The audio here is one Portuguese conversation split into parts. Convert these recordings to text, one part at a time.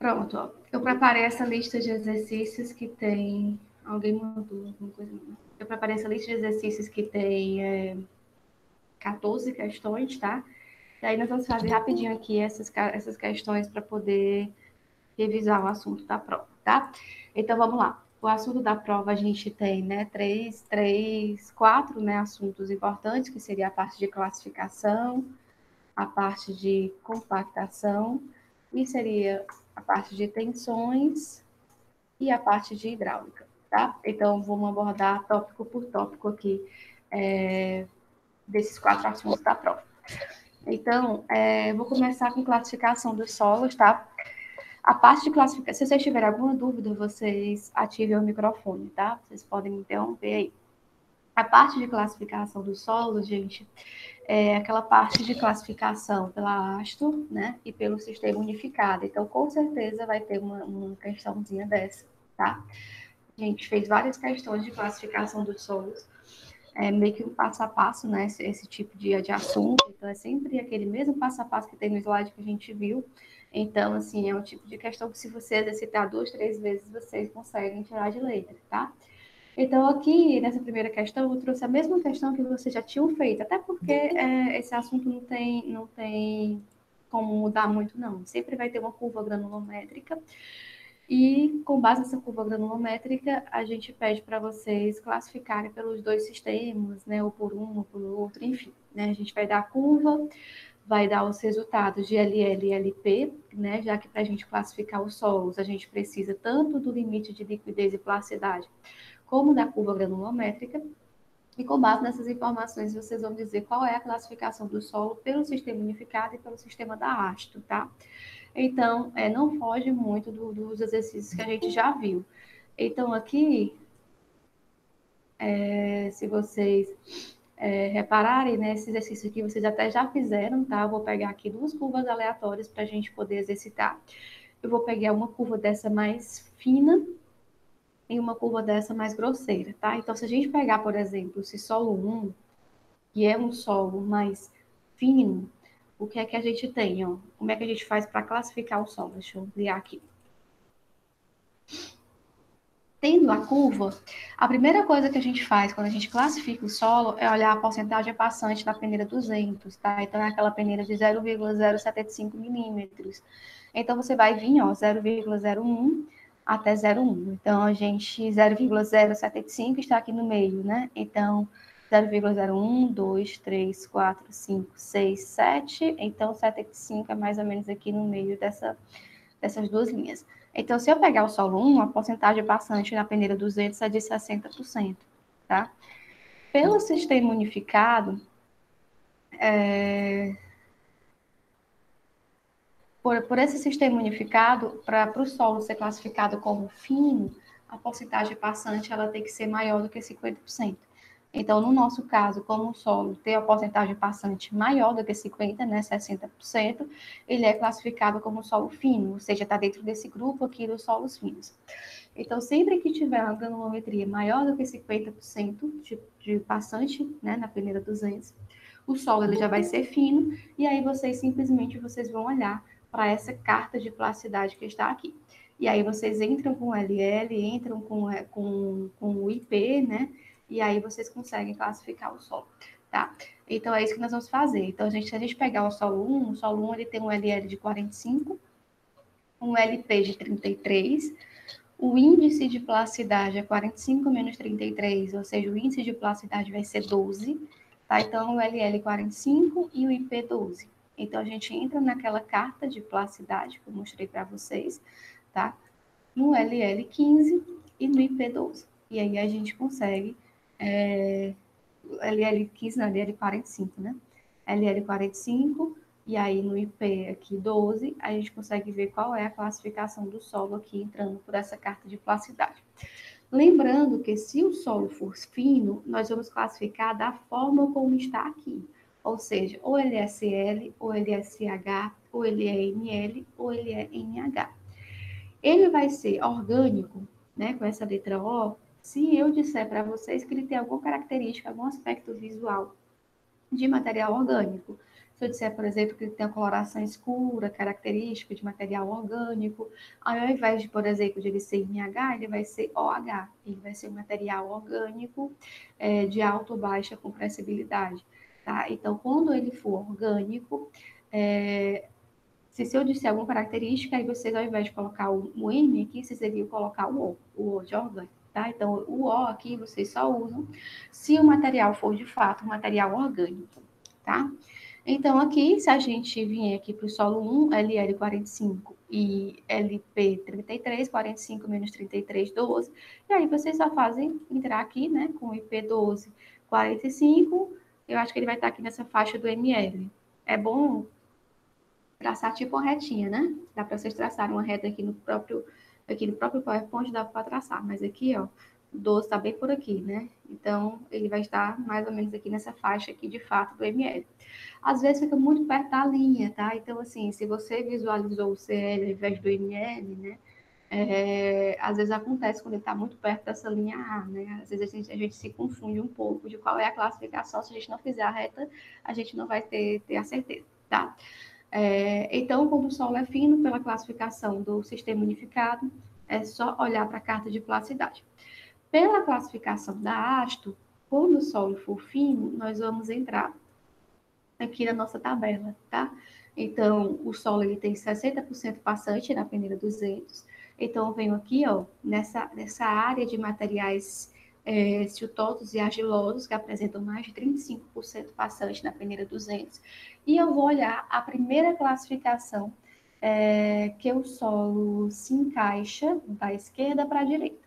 Pronto, ó. Eu preparei essa lista de exercícios que tem... Alguém mandou alguma coisa? Eu preparei essa lista de exercícios que tem 14 questões, tá? E aí nós vamos fazer rapidinho aqui essas questões para poder revisar o assunto da prova, tá? Então, vamos lá. O assunto da prova a gente tem, né, quatro, né, assuntos importantes, que seria a parte de classificação, a parte de compactação, e seria a parte de tensões e a parte de hidráulica, tá? Então, vamos abordar tópico por tópico aqui, desses quatro assuntos da prova. Então, vou começar com classificação dos solos, tá? A parte de classificação, se vocês tiverem alguma dúvida, vocês ativem o microfone, tá? Vocês podem me interromper aí. A parte de classificação do solo, gente, é aquela parte de classificação pela ASTO, né, e pelo sistema unificado. Então, com certeza vai ter uma questãozinha dessa, tá? A gente fez várias questões de classificação dos solos, meio que um passo a passo, né, esse tipo de assunto. Então, é sempre aquele mesmo passo a passo que tem no slide que a gente viu. Então, assim, é um tipo de questão que se você exercitar 2, 3 vezes, vocês conseguem tirar de letra, tá? Então, aqui, nessa primeira questão, eu trouxe a mesma questão que vocês já tinham feito, até porque esse assunto não tem como mudar muito, não. Sempre vai ter uma curva granulométrica, e com base nessa curva granulométrica, a gente pede para vocês classificarem pelos dois sistemas, né, ou por um, ou por outro, enfim. Né, a gente vai dar a curva, vai dar os resultados de LL e LP, né, já que para a gente classificar os solos, a gente precisa tanto do limite de liquidez e plasticidade, como da curva granulométrica, e com base nessas informações, vocês vão dizer qual é a classificação do solo pelo sistema unificado e pelo sistema da ASTO, tá? Então, não foge muito dos exercícios que a gente já viu. Então, aqui, se vocês repararem, né, esse exercício aqui vocês até já fizeram, tá? Eu vou pegar aqui duas curvas aleatórias para a gente poder exercitar. Eu vou pegar uma curva dessa mais fina e uma curva dessa mais grosseira, tá? Então, se a gente pegar, por exemplo, esse solo 1, que é um solo mais fino, o que é que a gente tem, ó? Como é que a gente faz para classificar o solo? Deixa eu ampliar aqui. Tendo a curva, a primeira coisa que a gente faz quando a gente classifica o solo é olhar a porcentagem passante da peneira 200, tá? Então, é aquela peneira de 0,075 milímetros. Então, você vai vir, ó, 0,01 até 0,1. Então, a gente, 0,075 está aqui no meio, né? Então, 0,01, 2, 3, 4, 5, 6, 7. Então, 75 é mais ou menos aqui no meio dessas duas linhas. Então, se eu pegar o solo 1, a porcentagem passante na peneira 200 é de 60%, tá? Pelo sistema unificado, por esse sistema unificado, para o solo ser classificado como fino, a porcentagem passante ela tem que ser maior do que 50%. Então, no nosso caso, como o solo tem a porcentagem passante maior do que 50%, né, 60%, ele é classificado como solo fino, ou seja, está dentro desse grupo aqui dos solos finos. Então, sempre que tiver uma granulometria maior do que 50% de passante, né, na peneira 200, o solo ele já vai ser fino, e aí vocês vão olhar para essa carta de plasticidade que está aqui. E aí vocês entram com o LL, entram com o IP, né? E aí vocês conseguem classificar o solo, tá? Então, é isso que nós vamos fazer. Então, se a gente pegar o solo 1 ele tem um LL de 45, um LP de 33, o índice de plasticidade é 45 menos 33, ou seja, o índice de plasticidade vai ser 12, tá? Então, o LL 45 e o IP 12. Então, a gente entra naquela carta de plasticidade que eu mostrei para vocês, tá? No LL 15 e no IP 12. E aí a gente consegue LL 15, não, LL 45, né? LL 45, e aí no IP aqui 12, a gente consegue ver qual é a classificação do solo aqui entrando por essa carta de plasticidade. Lembrando que se o solo for fino, nós vamos classificar da forma como está aqui. Ou seja, ou ele é SL, ou ele é SH, ou ele é NL, ou ele é NH. Ele vai ser orgânico, né, com essa letra O, se eu disser para vocês que ele tem alguma característica, algum aspecto visual de material orgânico. Se eu disser, por exemplo, que ele tem uma coloração escura, característica de material orgânico, ao invés de, por exemplo, de ele ser NH, ele vai ser OH. Ele vai ser um material orgânico de alta ou baixa compressibilidade. Tá? Então, quando ele for orgânico, se eu disser alguma característica, aí vocês, ao invés de colocar o M aqui, vocês deveriam colocar o O de orgânico, tá? Então, o O aqui vocês só usam se o material for, de fato, um material orgânico, tá? Então, aqui, se a gente vier aqui para o solo 1, LL45 e LP33, 45 menos 33, 12, e aí vocês só fazem entrar aqui, né, com IP12, 45, eu acho que ele vai estar aqui nessa faixa do ML. É bom traçar tipo uma retinha, né? Dá para vocês traçarem uma reta aqui no próprio PowerPoint, dá para traçar, mas aqui, ó, o 12 está bem por aqui, né? Então, ele vai estar mais ou menos aqui nessa faixa aqui, de fato, do ML. Às vezes fica muito perto da linha, tá? Então, assim, se você visualizou o CL ao invés do ML, né? Às vezes acontece quando ele está muito perto dessa linha A, né? Às vezes a gente se confunde um pouco de qual é a classificação. Se a gente não fizer a reta, a gente não vai ter a certeza, tá? Então, quando o solo é fino, pela classificação do sistema unificado, é só olhar para a carta de plasticidade. Pela classificação da Asto, quando o solo for fino, nós vamos entrar aqui na nossa tabela, tá? Então, o solo ele tem 60% passante na peneira 200. Então, eu venho aqui, ó, nessa área de materiais siltosos e argilosos, que apresentam mais de 35% passante na peneira 200. E eu vou olhar a primeira classificação, que o solo se encaixa da esquerda para a direita.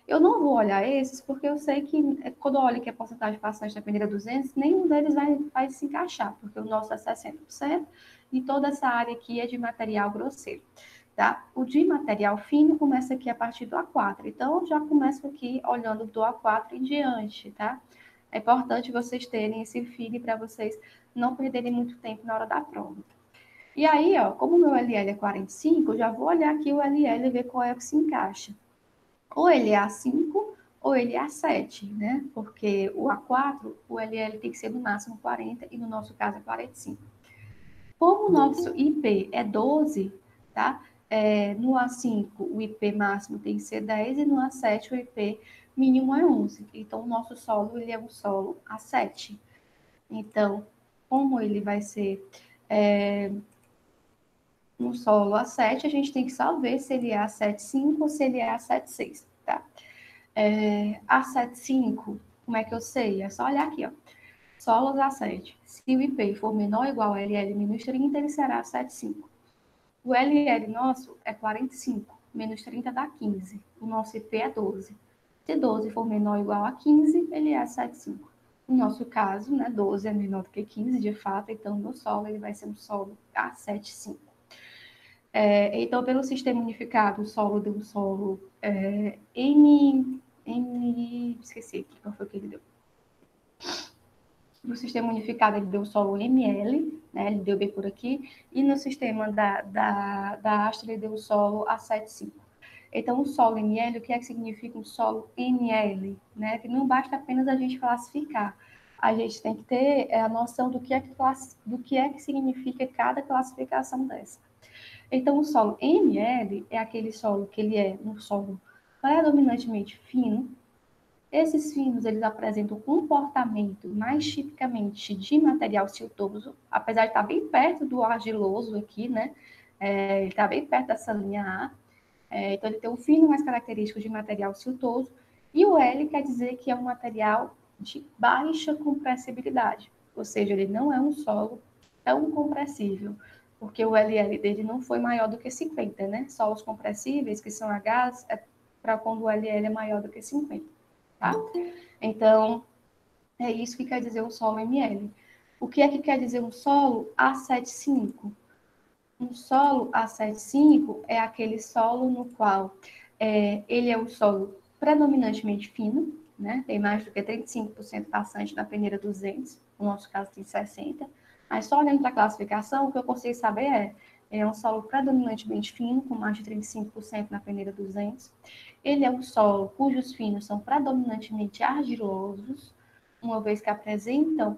Eu não vou olhar esses porque eu sei que quando eu olho que a porcentagem passante da peneira 200, nenhum deles vai se encaixar, porque o nosso é 60% e toda essa área aqui é de material grosseiro. Tá? O de material fino começa aqui a partir do A4. Então, eu já começo aqui olhando do A4 em diante, tá? É importante vocês terem esse feeling para vocês não perderem muito tempo na hora da prova. E aí, ó, como o meu LL é 45, eu já vou olhar aqui o LL e ver qual é o que se encaixa. Ou ele é A5 ou ele é A7, né? Porque o A4, o LL tem que ser no máximo 40 e no nosso caso é 45. Como o nosso IP é 12, tá? No A5 o IP máximo tem que ser 10 e no A7 o IP mínimo é 11. Então o nosso solo ele é um solo A7. Então, como ele vai ser um solo A7, a gente tem que só ver se ele é A7,5 ou se ele é A7,6, tá? A75, como é que eu sei? É só olhar aqui, ó. Solos A7. Se o IP for menor ou igual a LL menos 30, ele será 7,5. O LL nosso é 45, menos 30 dá 15. O nosso IP é 12. Se 12 for menor ou igual a 15, ele é 7,5. No nosso caso, né, 12 é menor do que 15, de fato, então no solo ele vai ser um solo A7,5. Então, pelo sistema unificado, o solo deu um solo esqueci aqui qual foi que ele deu. No sistema unificado, ele deu o solo ML, né, ele deu bem por aqui, e no sistema da Astra, ele deu o solo A75. Então, o solo ML, o que é que significa um solo ML? Né? Que não basta apenas a gente classificar, a gente tem que ter a noção do que é que significa cada classificação dessa. Então, o solo ML é aquele solo que ele é um solo predominantemente fino. Esses finos, eles apresentam um comportamento mais tipicamente de material siltoso, apesar de estar bem perto do argiloso aqui, né? Ele está bem perto dessa linha A. Então, ele tem um fino mais característico de material siltoso. E o L quer dizer que é um material de baixa compressibilidade, ou seja, ele não é um solo tão compressível, porque o LL dele não foi maior do que 50, né? Solos compressíveis, que são Hs, é para quando o LL é maior do que 50, tá? Então, é isso que quer dizer um solo ML. O que é que quer dizer um solo A75? Um solo A75 é aquele solo no qual ele é um solo predominantemente fino, né? Tem mais do que 35% passante na peneira 200, no nosso caso tem 60%, mas só olhando para a classificação, o que eu consigo saber é um solo predominantemente fino, com mais de 35% na peneira 200. Ele é um solo cujos finos são predominantemente argilosos, uma vez que apresentam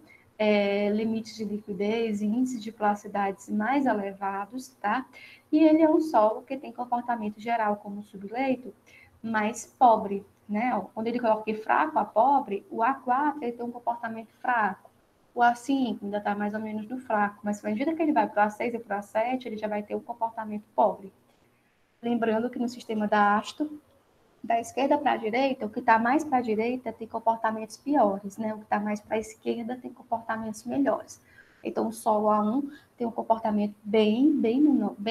limites de liquidez e índices de plasticidade mais elevados, tá? E ele é um solo que tem comportamento geral como subleito mais pobre, né? Quando ele coloca aqui fraco a pobre, o A4 ele tem um comportamento fraco. O A5 ainda está mais ou menos no fraco, mas à medida que ele vai para o A6 e para o A7, ele já vai ter um comportamento pobre. Lembrando que no sistema da Asto, da esquerda para a direita, o que está mais para a direita tem comportamentos piores, né? O que está mais para a esquerda tem comportamentos melhores. Então, o solo A1 tem um comportamento bem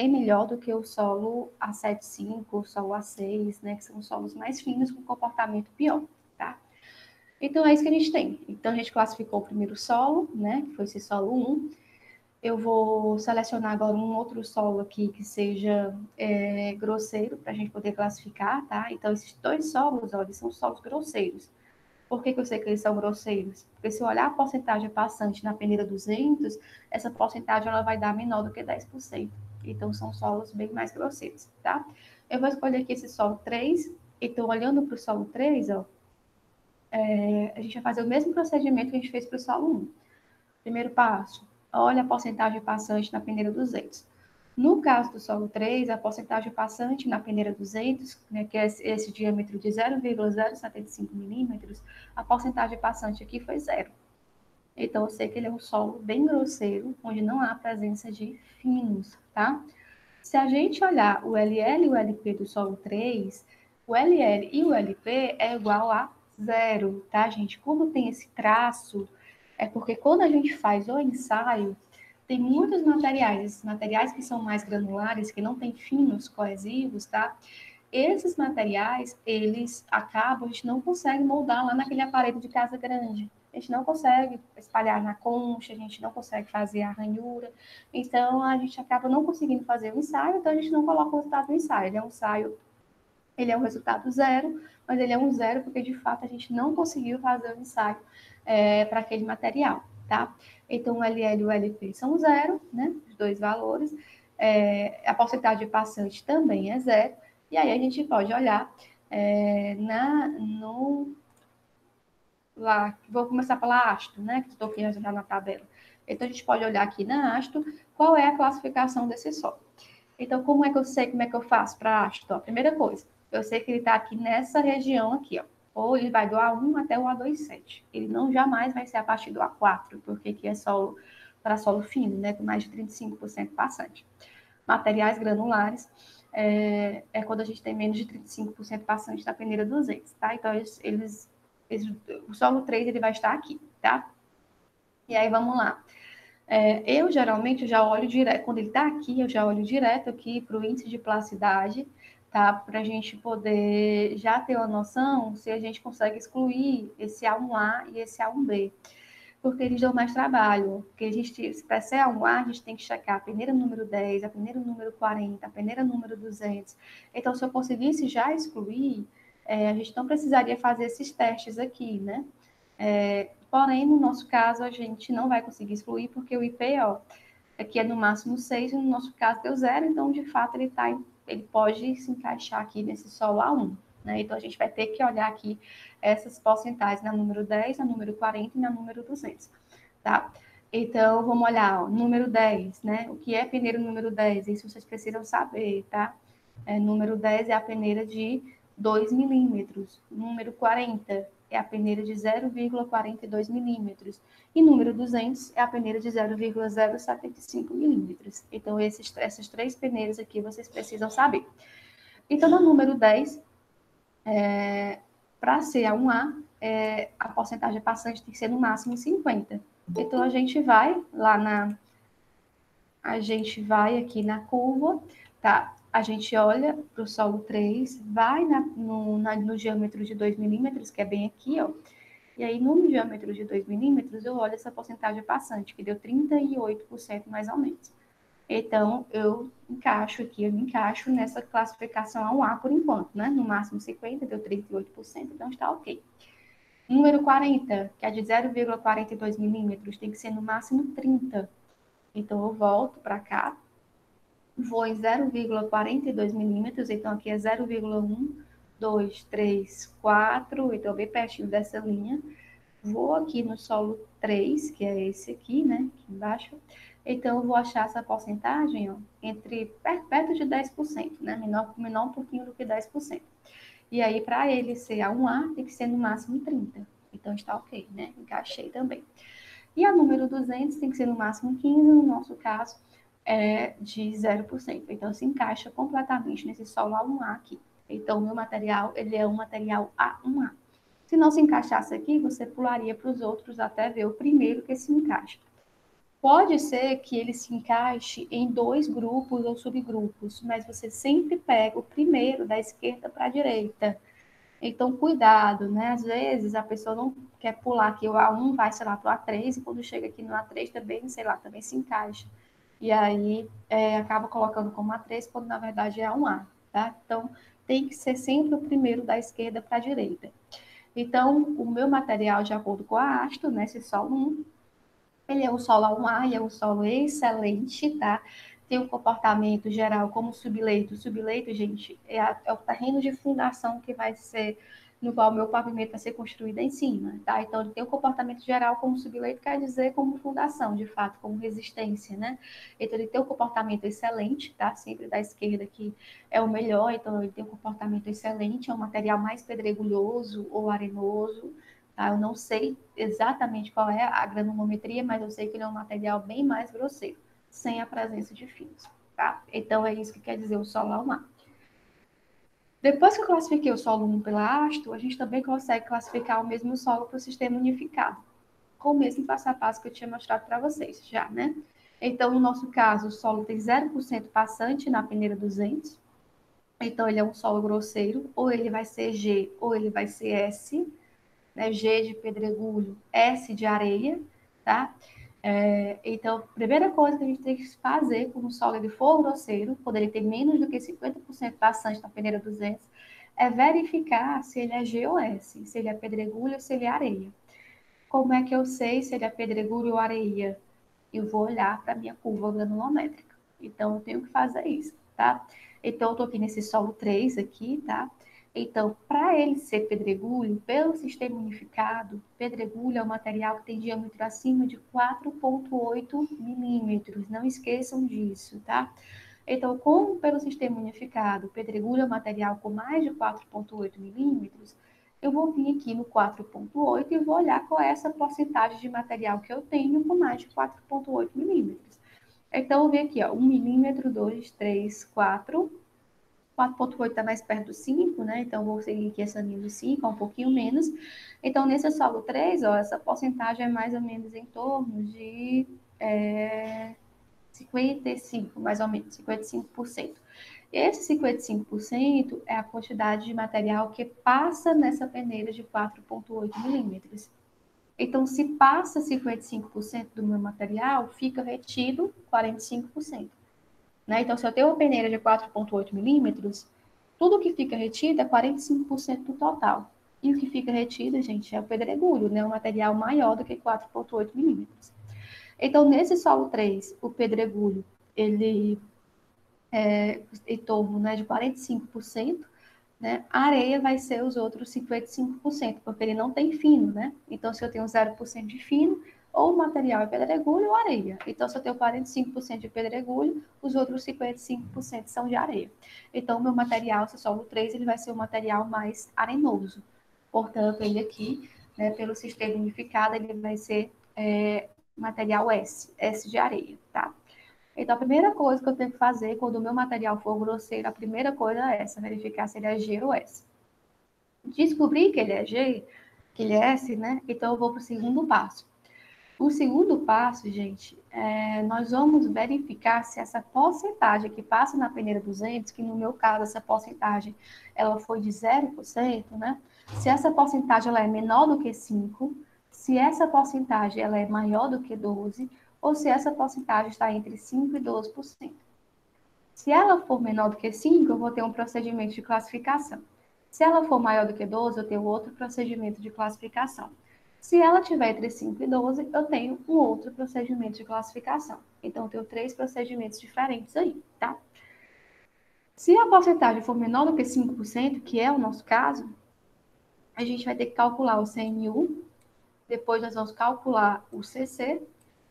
melhor do que o solo A75, o solo A6, né? Que são os solos mais finos com comportamento pior, tá? Então, é isso que a gente tem. Então, a gente classificou o primeiro solo, né? Que foi esse solo 1. Eu vou selecionar agora um outro solo aqui que seja grosseiro para a gente poder classificar, tá? Então, esses dois solos, olha, são solos grosseiros. Por que eu sei que eles são grosseiros? Porque se eu olhar a porcentagem passante na peneira 200, essa porcentagem ela vai dar menor do que 10%. Então, são solos bem mais grosseiros, tá? Eu vou escolher aqui esse solo 3. Então, olhando para o solo 3, ó, a gente vai fazer o mesmo procedimento que a gente fez para o solo 1. Primeiro passo, olha a porcentagem passante na peneira 200. No caso do solo 3, a porcentagem passante na peneira 200, né, que é esse diâmetro de 0,075 milímetros, a porcentagem passante aqui foi zero. Então, eu sei que ele é um solo bem grosseiro, onde não há presença de finos, tá? Se a gente olhar o LL e o LP do solo 3, o LL e o LP é igual a zero, tá, gente? Como tem esse traço, é porque quando a gente faz o ensaio, tem muitos materiais, esses materiais que são mais granulares, que não têm finos coesivos, tá? Esses materiais, eles acabam, a gente não consegue moldar lá naquele aparelho de casa grande. A gente não consegue espalhar na concha, a gente não consegue fazer a ranhura. Então, a gente acaba não conseguindo fazer o ensaio, então a gente não coloca o resultado do ensaio. Ele é um ensaio, ele é um resultado zero, mas ele é um zero porque, de fato, a gente não conseguiu fazer o ensaio para aquele material, tá? Então, o LL e o LP são zero, né? Os dois valores. A porcentagem passante também é zero. E aí a gente pode olhar lá, vou começar pela Asto, né? Que estou aqui já na tabela. Então, a gente pode olhar aqui na Asto qual é a classificação desse solo. Então, como é que eu sei como é que eu faço para Asto? A primeira coisa, eu sei que ele está aqui nessa região aqui, ó. Ou ele vai do A1 até o A27. Ele não jamais vai ser a partir do A4, porque aqui é solo para solo fino, né? Com mais de 35% passante. Materiais granulares quando a gente tem menos de 35% passante na peneira 200, tá? Então, o solo 3 ele vai estar aqui, tá? E aí, vamos lá. Eu, geralmente, já olho direto, quando ele está aqui, eu já olho direto aqui para o índice de plasticidade, tá? Para a gente poder já ter uma noção se a gente consegue excluir esse A1A e esse A1B, porque eles dão mais trabalho. Porque a gente, para ser A1A, a gente tem que checar a peneira número 10, a peneira número 40, a peneira número 200. Então, se eu conseguisse já excluir, a gente não precisaria fazer esses testes aqui, né? Porém, no nosso caso, a gente não vai conseguir excluir, porque o IP, ó, aqui é no máximo 6, e no nosso caso deu 0, então, de fato, ele pode se encaixar aqui nesse solo A1. Né? Então, a gente vai ter que olhar aqui essas porcentagens na número 10, na número 40 e na número 200. Tá? Então, vamos olhar, ó, número 10, né? O que é peneira número 10? Isso vocês precisam saber, tá? Número 10 é a peneira de 2 milímetros. Número 40 é a peneira de 0,42 milímetros. E número 200 é a peneira de 0,075 milímetros. Então, essas três peneiras aqui vocês precisam saber. Então, no número 10, para ser A1A, a porcentagem passante tem que ser no máximo 50. Então, a gente vai aqui na curva, tá? A gente olha para o solo 3, vai no diâmetro de 2 milímetros, que é bem aqui, ó. E aí, no diâmetro de 2 milímetros, eu olho essa porcentagem passante, que deu 38% mais ou menos. Então, eu me encaixo nessa classificação A1A por enquanto, né? No máximo 50, deu 38%, então está ok. Número 40, que é de 0,42 milímetros, tem que ser no máximo 30. Então, eu volto para cá, vou em 0,42 milímetros, então aqui é 0,1, 2, 3, 4, então bem pertinho dessa linha. Vou aqui no solo 3, que é esse aqui, né, aqui embaixo. Então, eu vou achar essa porcentagem, ó, perto de 10%, né, menor um pouquinho do que 10%. E aí, para ele ser A1A, tem que ser no máximo 30. Então, está ok, né? Encaixei também. E a número 200 tem que ser no máximo 15, no nosso caso, é de 0%. Então, se encaixa completamente nesse solo A1A aqui. Então, o meu material, ele é um material A1A. Se não se encaixasse aqui, você pularia para os outros até ver o primeiro que se encaixa. Pode ser que ele se encaixe em 2 grupos ou subgrupos, mas você sempre pega o primeiro da esquerda para a direita. Então, cuidado, né? Às vezes a pessoa não quer pular aqui o A1, vai, sei lá, para o A3, e quando chega aqui no A3 também, sei lá, também se encaixa. E aí acaba colocando como A3, quando na verdade é A1A, tá? Então, tem que ser sempre o primeiro da esquerda para a direita. Então, o meu material, de acordo com a Asto, né, esse solo 1, ele é um solo A1A e é um solo excelente, tá? Tem um comportamento geral como subleito. Subleito, gente, é o terreno de fundação que vai ser, no qual o meu pavimento vai ser construído em cima, tá? Então, ele tem um comportamento geral como subleito, quer dizer como fundação, de fato, como resistência, né? Então, ele tem um comportamento excelente, tá? Sempre da esquerda que é o melhor, então ele tem um comportamento excelente, é um material mais pedregulhoso ou arenoso, tá? Eu não sei exatamente qual é a granulometria, mas eu sei que ele é um material bem mais grosseiro, sem a presença de fios, tá? Então, é isso que quer dizer o solo A1A. Depois que eu classifiquei o solo 1 pela Asto, a gente também consegue classificar o mesmo solo para o sistema unificado, com o mesmo passo a passo que eu tinha mostrado para vocês já, né? Então, no nosso caso, o solo tem 0% passante na peneira 200, então ele é um solo grosseiro, ou ele vai ser G, ou ele vai ser S, né? G de pedregulho, S de areia, tá? Então, a primeira coisa que a gente tem que fazer quando o solo ele for grosseiro, quando ele tem menos do que 50% passante na peneira 200, é verificar se ele é G ou S, se ele é pedregulho ou se ele é areia. Como é que eu sei se ele é pedregulho ou areia? Eu vou olhar para a minha curva granulométrica. Então, eu tenho que fazer isso, tá? Então, eu estou aqui nesse solo 3 aqui, tá? Então, para ele ser pedregulho, pelo sistema unificado, pedregulho é um material que tem diâmetro acima de 4,8 milímetros. Não esqueçam disso, tá? Então, como pelo sistema unificado, pedregulho é um material com mais de 4,8 milímetros, eu vou vir aqui no 4,8 e vou olhar qual é essa porcentagem de material que eu tenho com mais de 4,8 milímetros. Então, eu venho aqui, ó, 1 milímetro, 2, 3, 4. 4,8 está mais perto do 5, né? Então, vou seguir aqui essa linha do 5, um pouquinho menos. Então, nesse solo 3, ó, essa porcentagem é mais ou menos em torno de 55, mais ou menos, 55%. Esse 55% é a quantidade de material que passa nessa peneira de 4,8 milímetros. Então, se passa 55% do meu material, fica retido 45%. Né? Então, se eu tenho uma peneira de 4,8 milímetros, tudo que fica retido é 45% do total. E o que fica retido, gente, é o pedregulho, né? Um material maior do que 4,8 milímetros. Então, nesse solo 3, o pedregulho, ele em torno, né, de 45%, né? A areia vai ser os outros 55%, porque ele não tem fino, né? Então, se eu tenho 0% de fino, ou o material é pedregulho ou areia. Então, se eu tenho 45% de pedregulho, os outros 55% são de areia. Então, o meu material, se solo 3, ele vai ser um material mais arenoso. Portanto, ele aqui, né, pelo sistema unificado, ele vai ser material S de areia, tá? Então, a primeira coisa que eu tenho que fazer quando o meu material for grosseiro, a primeira coisa é essa, verificar se ele é G ou S. Descobrir que ele é G, que ele é S, né? Então, eu vou para o segundo passo. O segundo passo, gente, nós vamos verificar se essa porcentagem que passa na peneira 200, que no meu caso, essa porcentagem, ela foi de 0%, né? Se essa porcentagem ela é menor do que 5, se essa porcentagem ela é maior do que 12, ou se essa porcentagem está entre 5 e 12%. Se ela for menor do que 5, eu vou ter um procedimento de classificação. Se ela for maior do que 12, eu tenho outro procedimento de classificação. Se ela tiver entre 5 e 12, eu tenho um outro procedimento de classificação. Então, eu tenho 3 procedimentos diferentes aí, tá? Se a porcentagem for menor do que 5%, que é o nosso caso, a gente vai ter que calcular o CMU, Depois nós vamos calcular o CC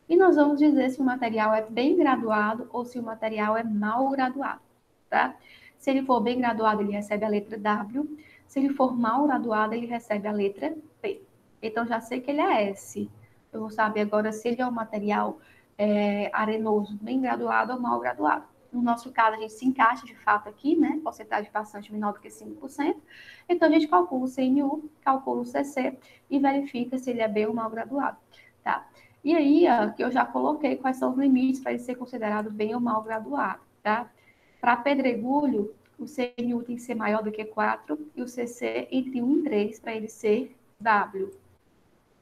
e nós vamos dizer se o material é bem graduado ou se o material é mal graduado, tá? Se ele for bem graduado, ele recebe a letra W. Se ele for mal graduado, ele recebe a letra P. Então, já sei que ele é S. Eu vou saber agora se ele é um material arenoso bem graduado ou mal graduado. No nosso caso, a gente se encaixa de fato aqui, né? Porcentagem bastante menor do que 5%. Então, a gente calcula o CNU, calcula o CC e verifica se ele é bem ou mal graduado, tá? E aí, que eu já coloquei quais são os limites para ele ser considerado bem ou mal graduado, tá? Para pedregulho, o CNU tem que ser maior do que 4 e o CC entre 1 e 3 para ele ser W.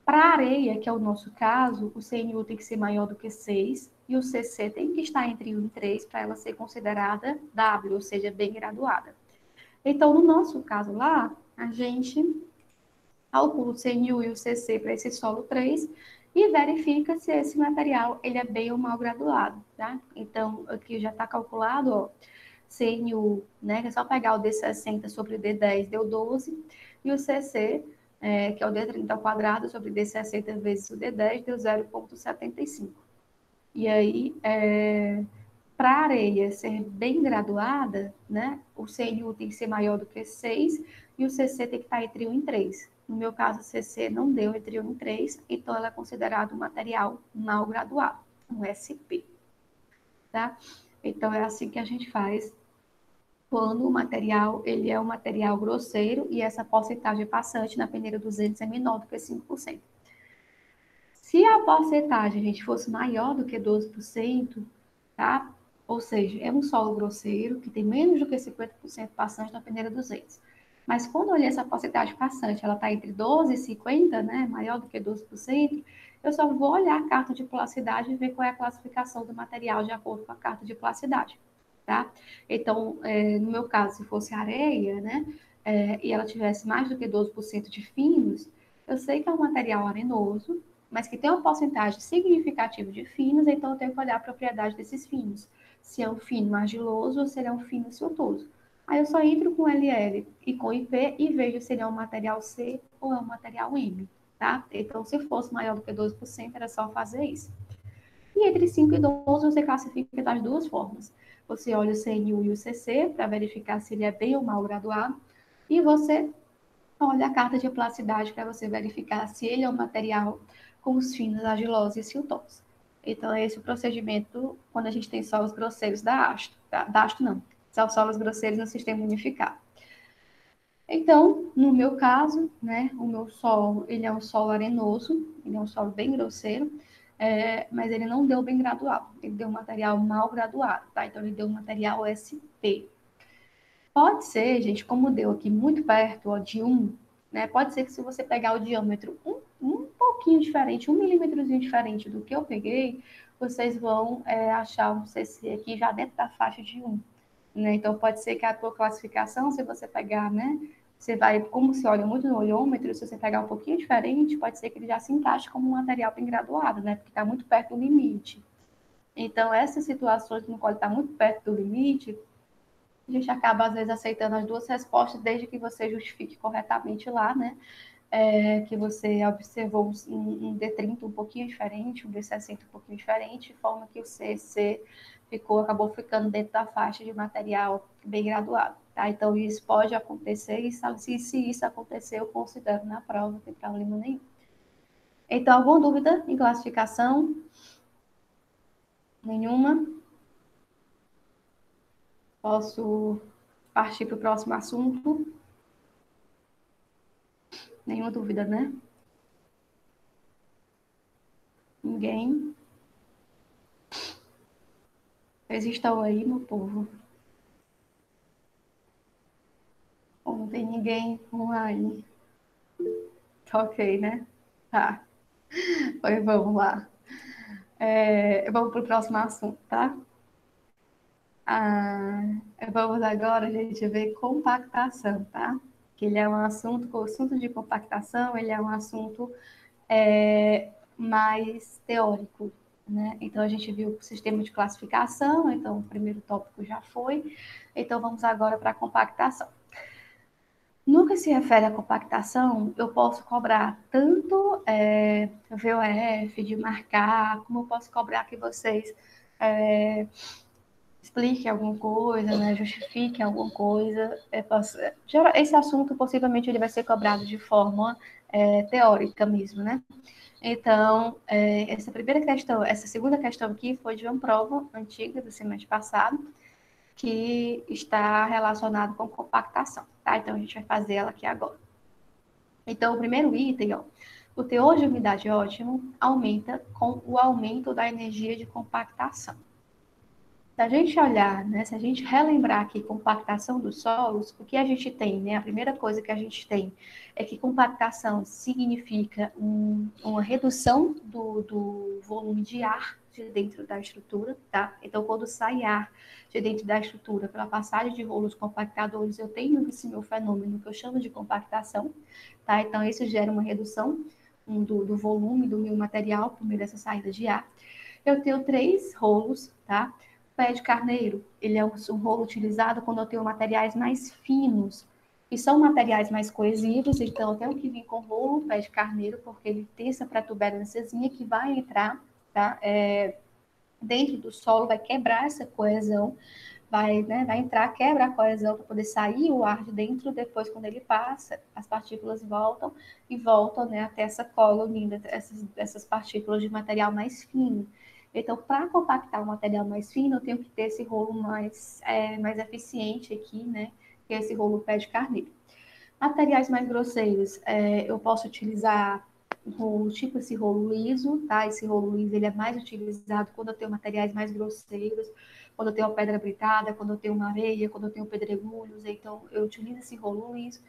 Para areia, que é o nosso caso, o CNU tem que ser maior do que 6 e o CC tem que estar entre 1 e 3 para ela ser considerada W, ou seja, bem graduada. Então, no nosso caso lá, a gente calcula o CNU e o CC para esse solo 3 e verifica se esse material ele é bem ou mal graduado, tá? Então, aqui já está calculado, ó, CNU, né, que é só pegar o D60 sobre o D10, deu 12, e o CC, que é o D30 ao quadrado sobre D60 vezes o D10, deu 0,75. E aí, para a areia ser bem graduada, né, o CNU tem que ser maior do que 6 e o CC tem que estar entre 1 e 3. No meu caso, o CC não deu entre 1 e 3, então ela é considerada um material mal graduado, um SP. Tá? Então, é assim que a gente faz quando o material ele é um material grosseiro e essa porcentagem passante na peneira 200 é menor do que 5%. Se a porcentagem, gente, fosse maior do que 12%, tá? Ou seja, é um solo grosseiro que tem menos do que 50% passante na peneira 200. Mas quando eu olhei essa porcentagem passante, ela está entre 12 e 50, né? Maior do que 12%, eu só vou olhar a carta de plasticidade e ver qual é a classificação do material de acordo com a carta de plasticidade, tá? Então, no meu caso, se fosse areia, né? E ela tivesse mais do que 12% de finos, eu sei que é um material arenoso, mas que tem uma porcentagem significativa de finos, então eu tenho que olhar a propriedade desses finos. Se é um fino argiloso ou se ele é um fino siltoso. Aí eu só entro com LL e com IP e vejo se ele é um material C ou é um material M, tá? Então, se fosse maior do que 12%, era só fazer isso. E entre 5 e 12, você classifica das duas formas. Você olha o CNU e o CC para verificar se ele é bem ou mal graduado, e você olha a carta de plasticidade para você verificar se ele é um material com os finos argilosos e siltosos. Então, é esse o procedimento quando a gente tem solos grosseiros da ASTO. Da ASTO não, são solos grosseiros no sistema unificado. Então, no meu caso, né, o meu solo, ele é um solo arenoso, ele é um solo bem grosseiro, mas ele não deu bem graduado, ele deu um material mal graduado, tá? Então, ele deu um material SP. Pode ser, gente, como deu aqui muito perto ó, de 1, né? Pode ser que se você pegar o diâmetro um pouquinho diferente, 1 milímetrozinho diferente do que eu peguei, vocês vão achar um CC aqui já dentro da faixa de 1. Né? Então, pode ser que a tua classificação, se você pegar, né? Você vai, como se olha muito no olhômetro, se você pegar um pouquinho diferente, pode ser que ele já se encaixe como um material bem graduado, né? Porque está muito perto do limite. Então, essas situações no qual está muito perto do limite, a gente acaba, às vezes, aceitando as duas respostas, desde que você justifique corretamente lá, né? Que você observou um D30 um pouquinho diferente, um D60 um pouquinho diferente, de forma que o CC acabou ficando dentro da faixa de material bem graduado. Tá? Então, isso pode acontecer, e se isso acontecer, eu considero na prova, não tem problema nenhum. Então, alguma dúvida em classificação? Nenhuma? Posso partir para o próximo assunto? Nenhuma dúvida, né? Ninguém? Vocês estão aí, meu povo? Ou não tem ninguém online? Tá ok, né? Tá. Pois vamos lá. Vamos para o próximo assunto, tá? Ah, vamos agora, gente, ver compactação, tá? Que ele é um assunto, o assunto de compactação, ele é um assunto mais teórico, né? Então, a gente viu o sistema de classificação, então o primeiro tópico já foi. Então, vamos agora para a compactação. No que se refere à compactação, eu posso cobrar tanto VOF, de marcar, como eu posso cobrar que vocês expliquem alguma coisa, né, justifiquem alguma coisa. Esse assunto, possivelmente, ele vai ser cobrado de forma teórica mesmo, né? Então, essa primeira questão, essa segunda questão aqui foi de uma prova antiga do semestre passado, que está relacionado com compactação, tá? Então, a gente vai fazer ela aqui agora. Então, o primeiro item, ó, o teor de umidade ótimo aumenta com o aumento da energia de compactação. Se a gente olhar, né, se a gente relembrar aqui compactação dos solos, o que a gente tem, né? A primeira coisa que a gente tem é que compactação significa uma redução do volume de ar de dentro da estrutura, tá? Então, quando sai ar de dentro da estrutura pela passagem de rolos compactadores, eu tenho esse meu fenômeno que eu chamo de compactação, tá? Então, isso gera uma redução do volume do meu material por meio dessa saída de ar. Eu tenho 3 rolos, tá? Pé de carneiro, ele é um rolo utilizado quando eu tenho materiais mais finos, e são materiais mais coesivos, então eu tenho que vir com rolo pé de carneiro, porque ele tem essa protuberânciazinha que vai entrar, tá? Dentro do solo, vai quebrar essa coesão, vai entrar, quebra a coesão para poder sair o ar de dentro, depois quando ele passa, as partículas voltam e voltam, né, até essa cola unida, essas partículas de material mais fino. Então, para compactar o material mais fino, eu tenho que ter esse rolo mais eficiente aqui, né, que é esse rolo pé de carneiro. Materiais mais grosseiros, eu posso utilizar rolo, tipo esse rolo liso, tá? Esse rolo liso, ele é mais utilizado quando eu tenho materiais mais grosseiros, quando eu tenho uma pedra britada, quando eu tenho uma areia, quando eu tenho pedregulhos, então eu utilizo esse rolo liso,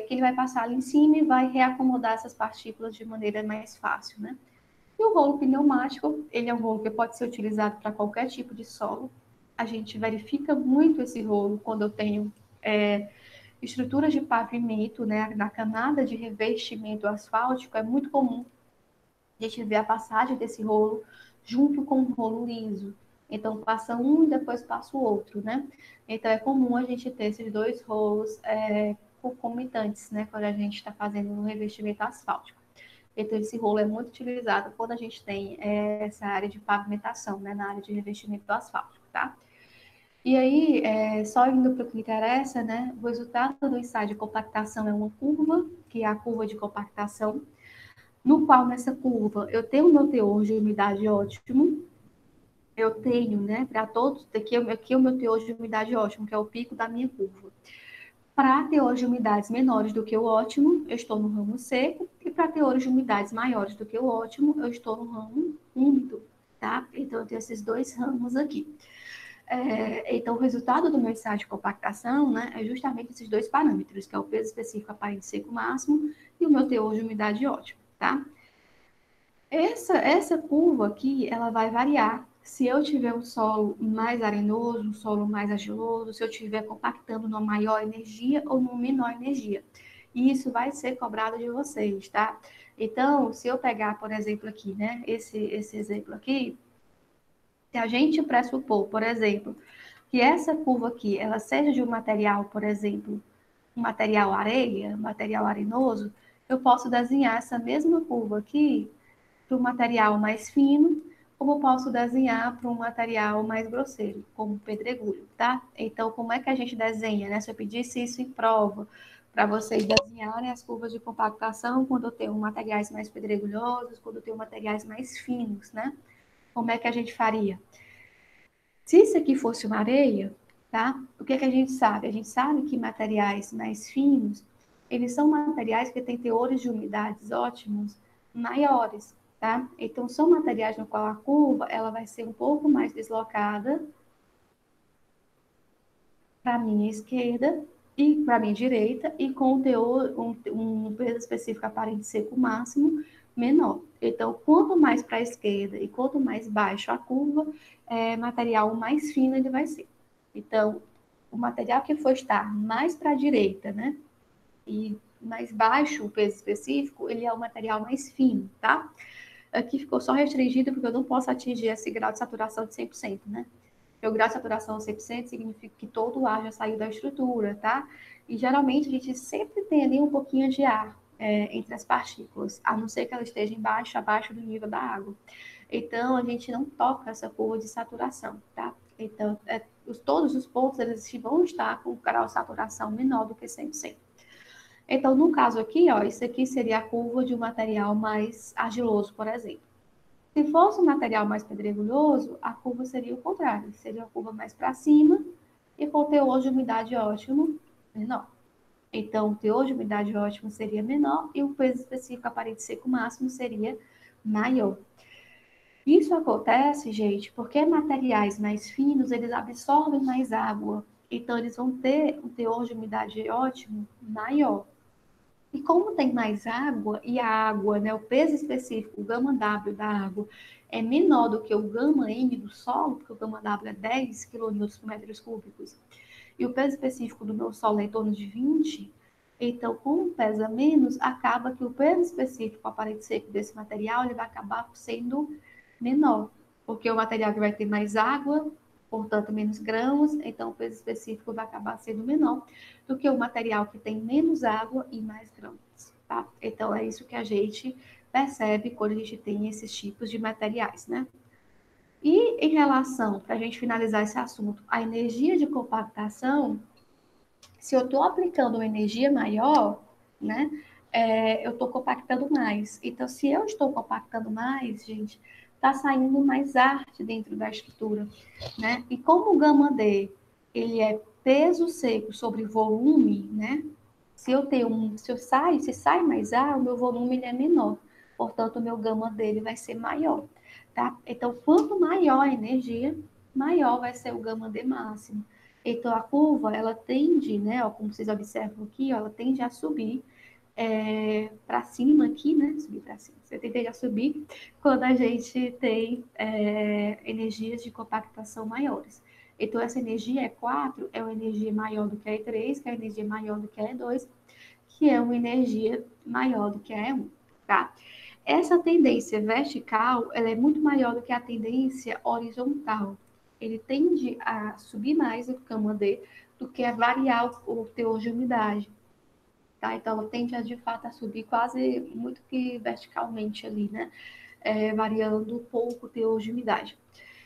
que ele vai passar ali em cima e vai reacomodar essas partículas de maneira mais fácil, né? E o rolo pneumático, ele é um rolo que pode ser utilizado para qualquer tipo de solo. A gente verifica muito esse rolo quando eu tenho estruturas de pavimento, né, na camada de revestimento asfáltico, é muito comum a gente ver a passagem desse rolo junto com o rolo liso. Então, passa um e depois passa o outro, né? Então, é comum a gente ter esses dois rolos concomitantes, né, quando a gente está fazendo um revestimento asfáltico. Então, esse rolo é muito utilizado quando a gente tem essa área de pavimentação, né, na área de revestimento asfáltico, tá? E aí, só indo para o que interessa, né? O resultado do ensaio de compactação é uma curva, que é a curva de compactação, no qual nessa curva eu tenho o meu teor de umidade ótimo, eu tenho, né, para todos, aqui é o meu teor de umidade ótimo, que é o pico da minha curva. Para teores de umidades menores do que o ótimo, eu estou no ramo seco, e para teores de umidades maiores do que o ótimo, eu estou no ramo úmido, tá? Então, eu tenho esses dois ramos aqui. Então, o resultado do meu ensaio de compactação, né, é justamente esses dois parâmetros, que é o peso específico aparente seco máximo e o meu teor de umidade ótimo, tá? Essa curva aqui, ela vai variar. Se eu tiver um solo mais arenoso, um solo mais argiloso, se eu estiver compactando numa maior energia ou numa menor energia. E isso vai ser cobrado de vocês, tá? Então, se eu pegar, por exemplo, aqui, né, esse exemplo aqui, se a gente pressupor, por exemplo, que essa curva aqui, ela seja de um material, por exemplo, um material areia, material arenoso, eu posso desenhar essa mesma curva aqui para um material mais fino, como eu posso desenhar para um material mais grosseiro, como pedregulho, tá? Então, como é que a gente desenha, né? Se eu pedisse isso em prova, para vocês desenharem as curvas de compactação quando eu tenho materiais mais pedregulhosos, quando eu tenho materiais mais finos, né? Como é que a gente faria? Se isso aqui fosse uma areia, tá? O que é que a gente sabe? A gente sabe que materiais mais finos, eles são materiais que têm teores de umidades ótimos maiores, tá? Então, são materiais no qual a curva, ela vai ser um pouco mais deslocada para a minha esquerda e para a minha direita, e com o teor, um peso específico aparente seco máximo menor. Então, quanto mais para a esquerda e quanto mais baixo a curva, material mais fino ele vai ser. Então, o material que for estar mais para a direita, né, e mais baixo o peso específico, ele é o material mais fino, tá? Aqui ficou só restringido porque eu não posso atingir esse grau de saturação de 100%, né? O grau de saturação 100% significa que todo o ar já saiu da estrutura, tá? E geralmente a gente sempre tem ali um pouquinho de ar entre as partículas, a não ser que ela esteja embaixo, abaixo do nível da água. Então, a gente não toca essa curva de saturação, tá? Então, todos os pontos eles vão estar com o grau de saturação menor do que 100%. Então, no caso aqui, ó, isso aqui seria a curva de um material mais argiloso, por exemplo. Se fosse um material mais pedregulhoso, a curva seria o contrário, seria a curva mais para cima e com o teor de umidade ótimo menor. Então, o teor de umidade ótimo seria menor e o peso específico a parede seco máximo seria maior. Isso acontece, gente, porque materiais mais finos, eles absorvem mais água. Então, eles vão ter um teor de umidade ótimo maior. E como tem mais água, e a água, né, o peso específico, o gama W da água, é menor do que o gama M do solo, porque o gama W é 10 kN por metros cúbicos, e o peso específico do meu solo é em torno de 20, então, como pesa menos, acaba que o peso específico para a parede seca desse material, ele vai acabar sendo menor, porque o material que vai ter mais água, portanto, menos grãos, então o peso específico vai acabar sendo menor do que o material que tem menos água e mais grãos, tá? Então, é isso que a gente percebe quando a gente tem esses tipos de materiais, né? E em relação, para a gente finalizar esse assunto, a energia de compactação, se eu estou aplicando uma energia maior, né, eu estou compactando mais. Então, se eu estou compactando mais, gente, está saindo mais ar de dentro da estrutura, né? E como o gama D, ele é peso seco sobre volume, né? Se sai mais ar, o meu volume ele é menor. Portanto, o meu gama dele vai ser maior, tá? Então, quanto maior a energia, maior vai ser o gama D máximo. Então, a curva, ela tende, né, ó, como vocês observam aqui, ó, ela tende a subir para cima aqui, né, subir para cima. Você tende a subir quando a gente tem energias de compactação maiores. Então, essa energia E4 é uma energia maior do que a E3, que é uma energia maior do que a E2, que é uma energia maior do que a E1, tá? Essa tendência vertical, ela é muito maior do que a tendência horizontal. Ele tende a subir mais o gama D do que a variar o teor de umidade. Tá? Então, ela tende, de fato, a subir quase muito que verticalmente ali, né? Variando um pouco o teor de umidade.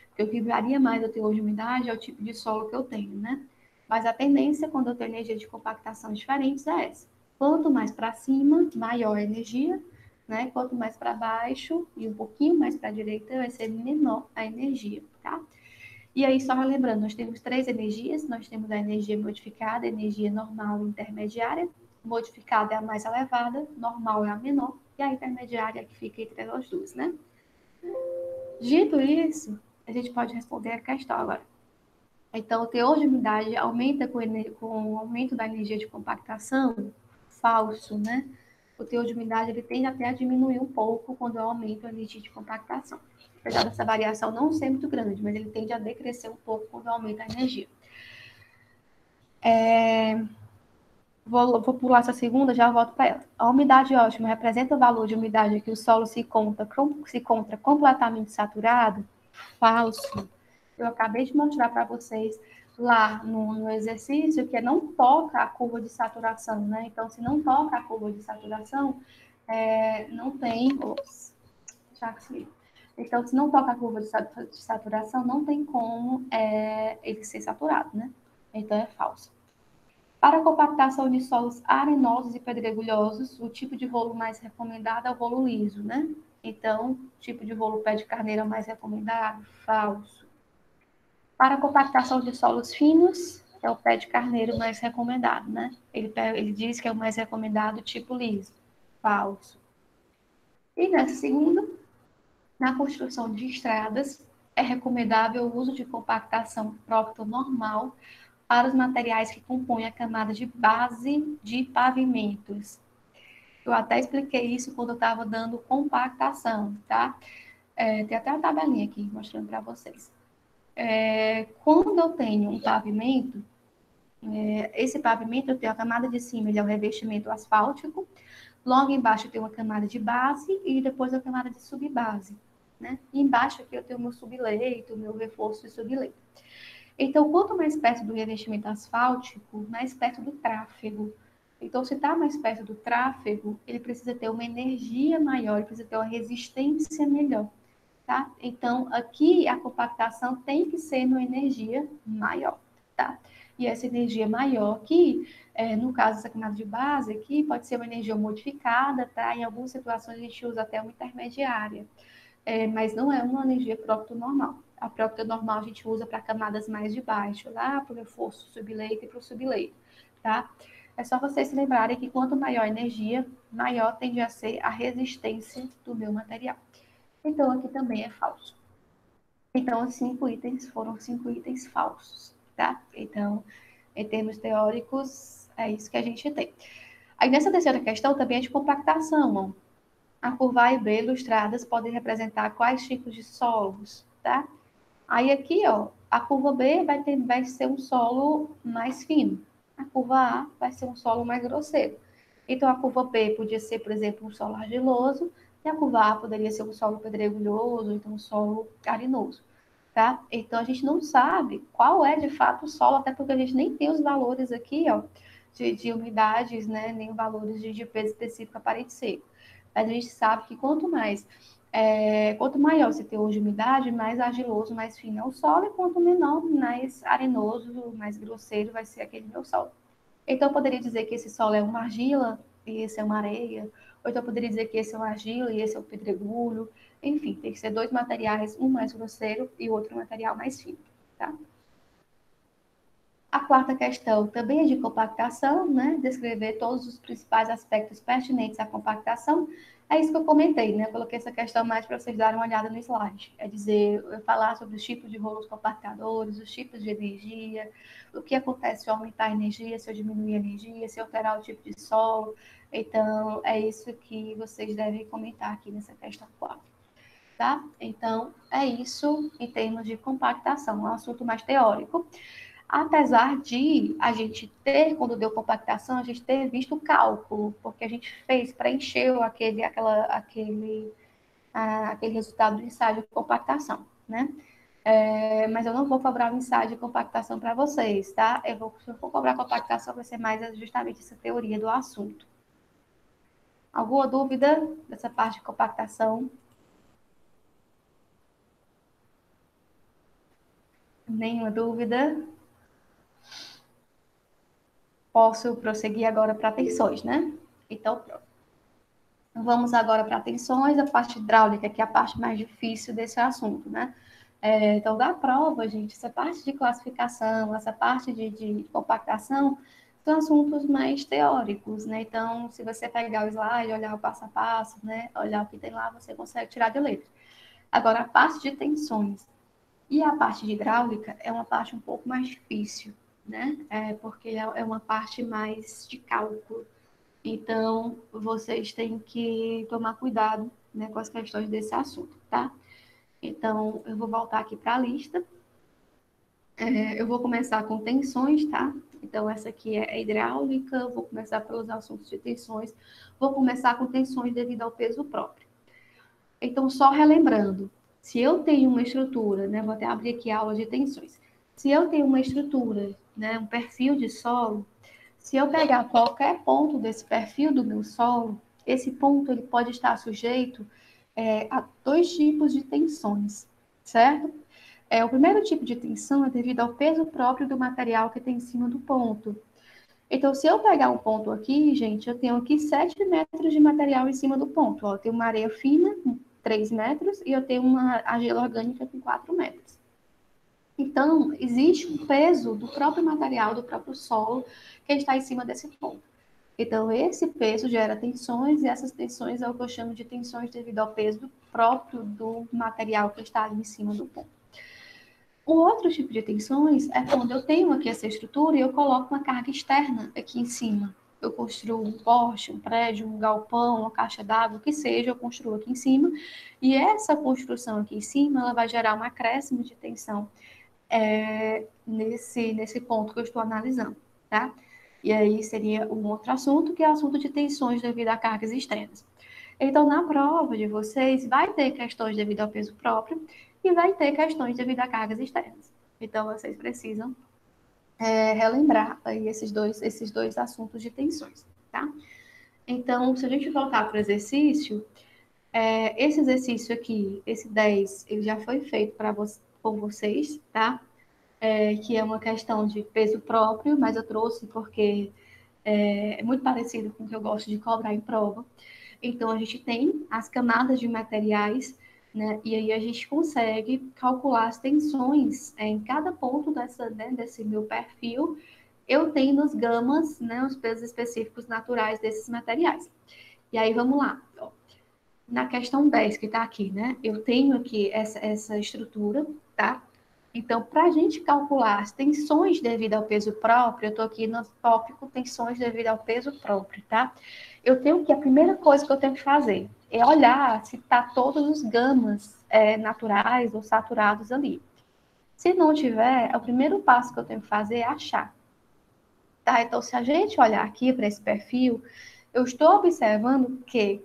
Porque o que varia mais o teor de umidade é o tipo de solo que eu tenho, né? Mas a tendência, quando eu tenho energia de compactação diferentes, é essa. Quanto mais para cima, maior a energia, né? Quanto mais para baixo e um pouquinho mais para a direita, vai ser menor a energia, tá? E aí, só lembrando, nós temos três energias, nós temos a energia modificada, a energia normal e intermediária. Modificada é a mais elevada, normal é a menor, e a intermediária é a que fica entre as duas, né? Dito isso, a gente pode responder a questão agora. Então, o teor de umidade aumenta com o aumento da energia de compactação? Falso, né? O teor de umidade ele tende até a diminuir um pouco quando eu aumento a energia de compactação. Apesar dessa variação não ser muito grande, mas ele tende a decrescer um pouco quando aumenta a energia. Vou pular essa segunda, já volto para ela. A umidade ótima representa o valor de umidade que o solo se encontra completamente saturado? Falso. Eu acabei de mostrar para vocês lá no exercício que não toca a curva de saturação, né? Então, se não toca a curva de saturação, não tem... Ops, já que então, se não toca a curva de saturação, não tem como ele ser saturado, né? Então, é falso. Para a compactação de solos arenosos e pedregulhosos, o tipo de rolo mais recomendado é o rolo liso, né? Então, o tipo de rolo pé de carneiro é o mais recomendado? Falso. Para a compactação de solos finos, é o pé de carneiro mais recomendado, né? Ele diz que é o mais recomendado tipo liso. Falso. E nessa segunda, na construção de estradas, é recomendável o uso de compactação própria normal para os materiais que compõem a camada de base de pavimentos. Eu até expliquei isso quando eu estava dando compactação, tá? Tem até uma tabelinha aqui mostrando para vocês. Quando eu tenho um pavimento, esse pavimento eu tenho a camada de cima, ele é o revestimento asfáltico, logo embaixo eu tenho uma camada de base e depois a camada de subbase, né? E embaixo aqui eu tenho o meu subleito, o meu reforço de subleito. Então, quanto mais perto do revestimento asfáltico, mais perto do tráfego. Então, se está mais perto do tráfego, ele precisa ter uma energia maior, ele precisa ter uma resistência melhor, tá? Então, aqui a compactação tem que ser numa energia maior, tá? E essa energia maior aqui, no caso dessa camada de base aqui, pode ser uma energia modificada, tá? Em algumas situações a gente usa até uma intermediária, mas não é uma energia própria normal. A própria normal a gente usa para camadas mais de baixo, lá para o reforço subleito e para o subleito, tá? É só vocês se lembrarem que quanto maior a energia, maior tende a ser a resistência do meu material. Então, aqui também é falso. Então, os 5 itens foram 5 itens falsos, tá? Então, em termos teóricos, é isso que a gente tem. Aí, nessa terceira questão, também é de compactação, ó. A curva A e B ilustradas podem representar quais tipos de solos, tá? Aí aqui, ó, a curva B vai ser um solo mais fino. A curva A vai ser um solo mais grosseiro. Então, a curva B podia ser, por exemplo, um solo argiloso, e a curva A poderia ser um solo pedregulhoso, então um solo arenoso, tá? Então, a gente não sabe qual é, de fato, o solo, até porque a gente nem tem os valores aqui, ó, de umidades, né, nem valores de peso específico a parede seco. Mas a gente sabe que quanto maior você tem hoje umidade, mais argiloso, mais fino é o solo, e quanto menor, mais arenoso, mais grosseiro vai ser aquele meu solo. Então, eu poderia dizer que esse solo é uma argila e esse é uma areia, ou então eu poderia dizer que esse é uma argila e esse é o pedregulho. Enfim, tem que ser dois materiais, um mais grosseiro e o outro material mais fino, tá? A quarta questão também é de compactação, né? Descrever todos os principais aspectos pertinentes à compactação. É isso que eu comentei, né? Eu coloquei essa questão mais para vocês darem uma olhada no slide. É dizer, falar sobre os tipos de rolos compactadores, os tipos de energia, o que acontece se eu aumentar a energia, se eu diminuir a energia, se eu alterar o tipo de solo. Então, é isso que vocês devem comentar aqui nessa questão 4, tá? Então, é isso em termos de compactação, é um assunto mais teórico. Apesar de a gente ter, quando deu compactação, a gente ter visto o cálculo, porque a gente preencheu aquele resultado do ensaio de compactação, né? Mas eu não vou cobrar o ensaio de compactação para vocês, tá? Se eu for cobrar compactação, vai ser mais justamente essa teoria do assunto. Alguma dúvida dessa parte de compactação? Nenhuma dúvida? Posso prosseguir agora para tensões, né? Então, pronto. Vamos agora para tensões, a parte hidráulica, que é a parte mais difícil desse assunto, né? Então, da prova, gente, essa parte de classificação, essa parte de compactação, são assuntos mais teóricos, né? Então, se você pegar o slide, olhar o passo a passo, né? Olhar o que tem lá, você consegue tirar de letra. Agora, a parte de tensões e a parte de hidráulica é uma parte um pouco mais difícil, né? Porque é uma parte mais de cálculo. Então, vocês têm que tomar cuidado, né, com as questões desse assunto, tá? Então, eu vou voltar aqui para a lista. Eu vou começar com tensões, tá? Então, essa aqui é hidráulica, eu vou começar pelos assuntos de tensões. Vou começar com tensões devido ao peso próprio. Então, só relembrando, se eu tenho uma estrutura, né, vou até abrir aqui a aula de tensões. Se eu tenho uma estrutura, né, um perfil de solo, se eu pegar qualquer ponto desse perfil do meu solo, esse ponto ele pode estar sujeito a dois tipos de tensões, certo? O primeiro tipo de tensão é devido ao peso próprio do material que tem em cima do ponto. Então, se eu pegar um ponto aqui, gente, eu tenho aqui 7 metros de material em cima do ponto. Ó, eu tenho uma areia fina, 3 metros, e eu tenho uma argila orgânica com 4 metros. Então, existe um peso do próprio material, do próprio solo, que está em cima desse ponto. Então, esse peso gera tensões, e essas tensões é o que eu chamo de tensões devido ao peso próprio do material que está ali em cima do ponto. O outro tipo de tensões é quando eu tenho aqui essa estrutura e eu coloco uma carga externa aqui em cima. Eu construo um poste, um prédio, um galpão, uma caixa d'água, o que seja, eu construo aqui em cima. E essa construção aqui em cima, ela vai gerar um acréscimo de tensão nesse ponto que eu estou analisando, tá? E aí seria um outro assunto, que é o assunto de tensões devido a cargas externas. Então, na prova de vocês, vai ter questões devido ao peso próprio e vai ter questões devido a cargas externas. Então, vocês precisam relembrar aí esses dois assuntos de tensões, tá? Então, se a gente voltar para o exercício, esse exercício aqui, esse 10, ele já foi feito por vocês, tá? Que é uma questão de peso próprio, mas eu trouxe porque é muito parecido com o que eu gosto de cobrar em prova. Então, a gente tem as camadas de materiais, né? E aí a gente consegue calcular as tensões em cada ponto desse meu perfil. Eu tenho nos gamas, né, os pesos específicos naturais desses materiais. E aí, vamos lá. Ó. Na questão 10 que está aqui, né? Eu tenho aqui essa estrutura, tá? Então, para a gente calcular as tensões devido ao peso próprio, eu estou aqui no tópico tensões devido ao peso próprio, tá? Eu tenho que, a primeira coisa que eu tenho que fazer é olhar se está todos os gamas naturais ou saturados ali. Se não tiver, o primeiro passo que eu tenho que fazer é achar. Tá? Então, se a gente olhar aqui para esse perfil, eu estou observando que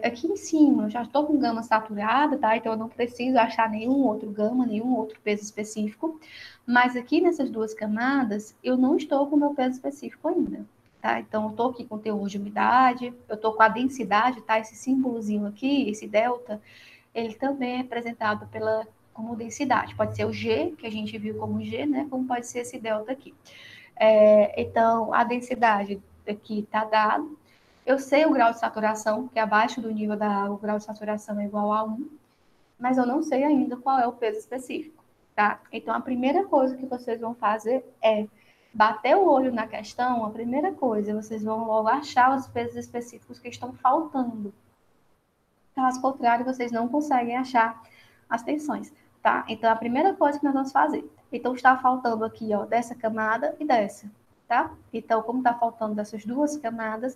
aqui em cima eu já estou com gama saturada, tá? Então eu não preciso achar nenhum outro gama, nenhum outro peso específico. Mas aqui nessas duas camadas, eu não estou com o meu peso específico ainda, tá? Então eu estou aqui com o teor de umidade, eu estou com a densidade, tá? Esse símbolozinho aqui, esse delta, ele também é representado como densidade. Pode ser o G, que a gente viu como G, né? Como pode ser esse delta aqui. Então, a densidade aqui está dado. Eu sei o grau de saturação, que é abaixo do nível da água, o grau de saturação é igual a 1, mas eu não sei ainda qual é o peso específico, tá? Então, a primeira coisa que vocês vão fazer é bater o olho na questão, a primeira coisa, vocês vão logo achar os pesos específicos que estão faltando. Caso contrário, vocês não conseguem achar as tensões, tá? Então, a primeira coisa que nós vamos fazer. Então, está faltando aqui, ó, dessa camada e dessa, tá? Então, como está faltando dessas duas camadas,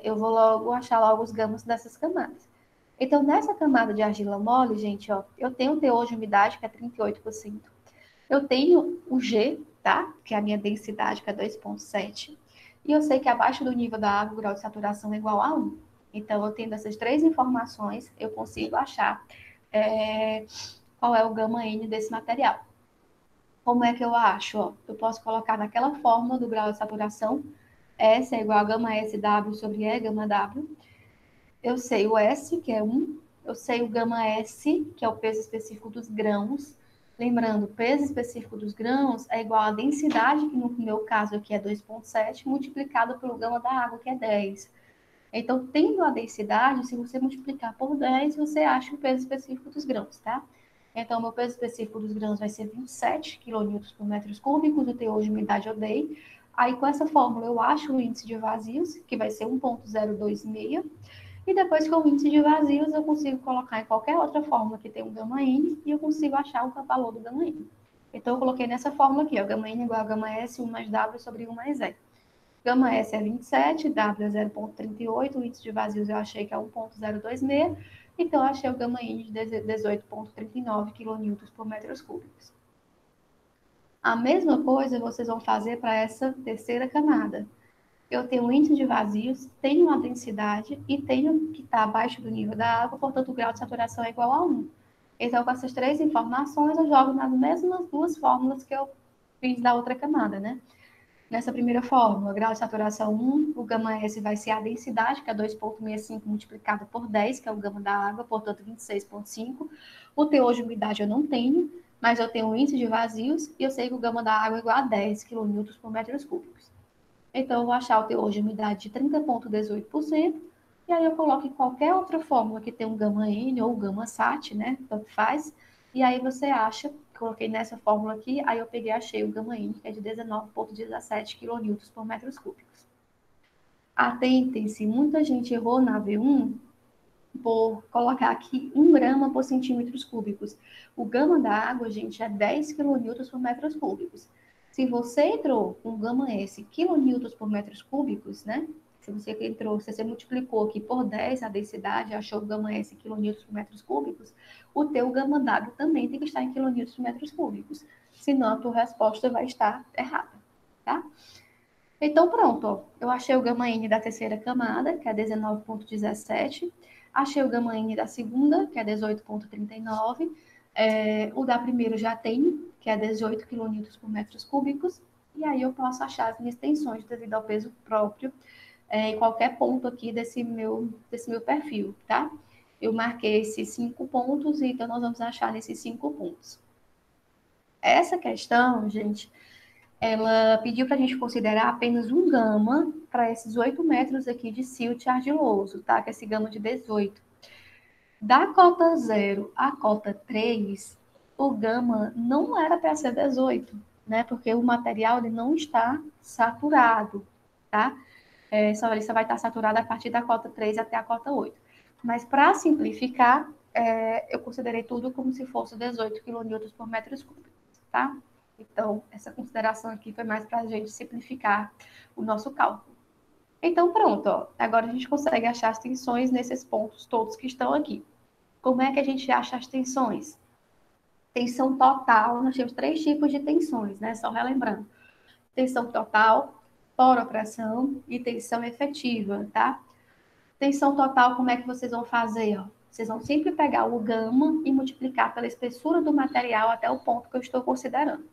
eu vou achar logo os gamas dessas camadas. Então, nessa camada de argila mole, gente, ó, eu tenho o teor de umidade, que é 38%. Eu tenho o G, tá? Que é a minha densidade, que é 2,7. E eu sei que abaixo do nível da água, o grau de saturação é igual a 1. Então, eu tendo essas três informações, eu consigo achar qual é o gama N desse material. Como é que eu acho? Ó, eu posso colocar naquela fórmula do grau de saturação, S é igual a gama SW sobre E, gama W. Eu sei o S, que é 1. Eu sei o gama S, que é o peso específico dos grãos. Lembrando, o peso específico dos grãos é igual à densidade, que no meu caso aqui é 2,7, multiplicado pelo gama da água, que é 10. Então, tendo a densidade, se você multiplicar por 10, você acha o peso específico dos grãos, tá? Então, o meu peso específico dos grãos vai ser 27 kN por metros cúbicos, o teor de umidade eu dei. Aí, com essa fórmula, eu acho o índice de vazios, que vai ser 1,026. E depois, com o índice de vazios, eu consigo colocar em qualquer outra fórmula que tem um gama N e eu consigo achar o valor do gama N. Então, eu coloquei nessa fórmula aqui, ó, gama N igual a gama S, 1 mais W sobre 1 mais E. Gama S é 27, W é 0,38, o índice de vazios eu achei que é 1,026, então eu achei o gama N de 18,39 kN por metros cúbicos. A mesma coisa vocês vão fazer para essa terceira camada. Eu tenho um índice de vazios, tenho uma densidade e tenho que estar abaixo do nível da água, portanto o grau de saturação é igual a 1. Então, com essas três informações, eu jogo nas mesmas duas fórmulas que eu fiz da outra camada, né? Nessa primeira fórmula, grau de saturação 1, o gama S vai ser a densidade, que é 2,65 multiplicado por 10, que é o gama da água, portanto 26,5. O teor de umidade eu não tenho, mas eu tenho o índice de vazios e eu sei que o gama da água é igual a 10 kN por metros cúbicos. Então, eu vou achar o teor de umidade de 30,18%, e aí eu coloco em qualquer outra fórmula que tem um gama N ou gama SAT, né? Tanto faz. E aí você acha, coloquei nessa fórmula aqui, aí eu peguei e achei o gama N, que é de 19,17 kN por metros cúbicos. Atentem-se, muita gente errou na V1 por colocar aqui 1 grama por centímetros cúbicos. O gama da água, gente, é 10 kN por metros cúbicos. Se você entrou com gama S quilonewtons por metros cúbicos, né? Se você multiplicou aqui por 10 a densidade, achou o gama S quilonewtons por metros cúbicos, o teu gama W também tem que estar em quilonewtons por metros cúbicos. Senão a tua resposta vai estar errada, tá? Então, pronto, ó. Eu achei o gama N da terceira camada, que é 19,17. Achei o gama N da segunda, que é 18,39. O da primeiro já tem, que é 18 kN por metros cúbicos, e aí eu posso achar as minhas tensões devido ao peso próprio em qualquer ponto aqui desse meu perfil, tá? Eu marquei esses 5 pontos, então nós vamos achar nesses 5 pontos. Essa questão, gente, ela pediu para a gente considerar apenas um gama para esses 8 metros aqui de silt argiloso, tá? Que é esse gama de 18. Da cota 0 à cota 3, o gama não era para ser 18, né? Porque o material ele não está saturado, tá? Ele só vai estar saturado a partir da cota 3 até a cota 8. Mas para simplificar, eu considerei tudo como se fosse 18 kN por metro cúbico, tá? Então, essa consideração aqui foi mais para a gente simplificar o nosso cálculo. Então, pronto, ó. Agora a gente consegue achar as tensões nesses pontos todos que estão aqui. Como é que a gente acha as tensões? Tensão total, nós temos 3 tipos de tensões, né? Só relembrando. Tensão total, poropressão e tensão efetiva, tá? Tensão total, como é que vocês vão fazer? Ó? Vocês vão sempre pegar o gama e multiplicar pela espessura do material até o ponto que eu estou considerando.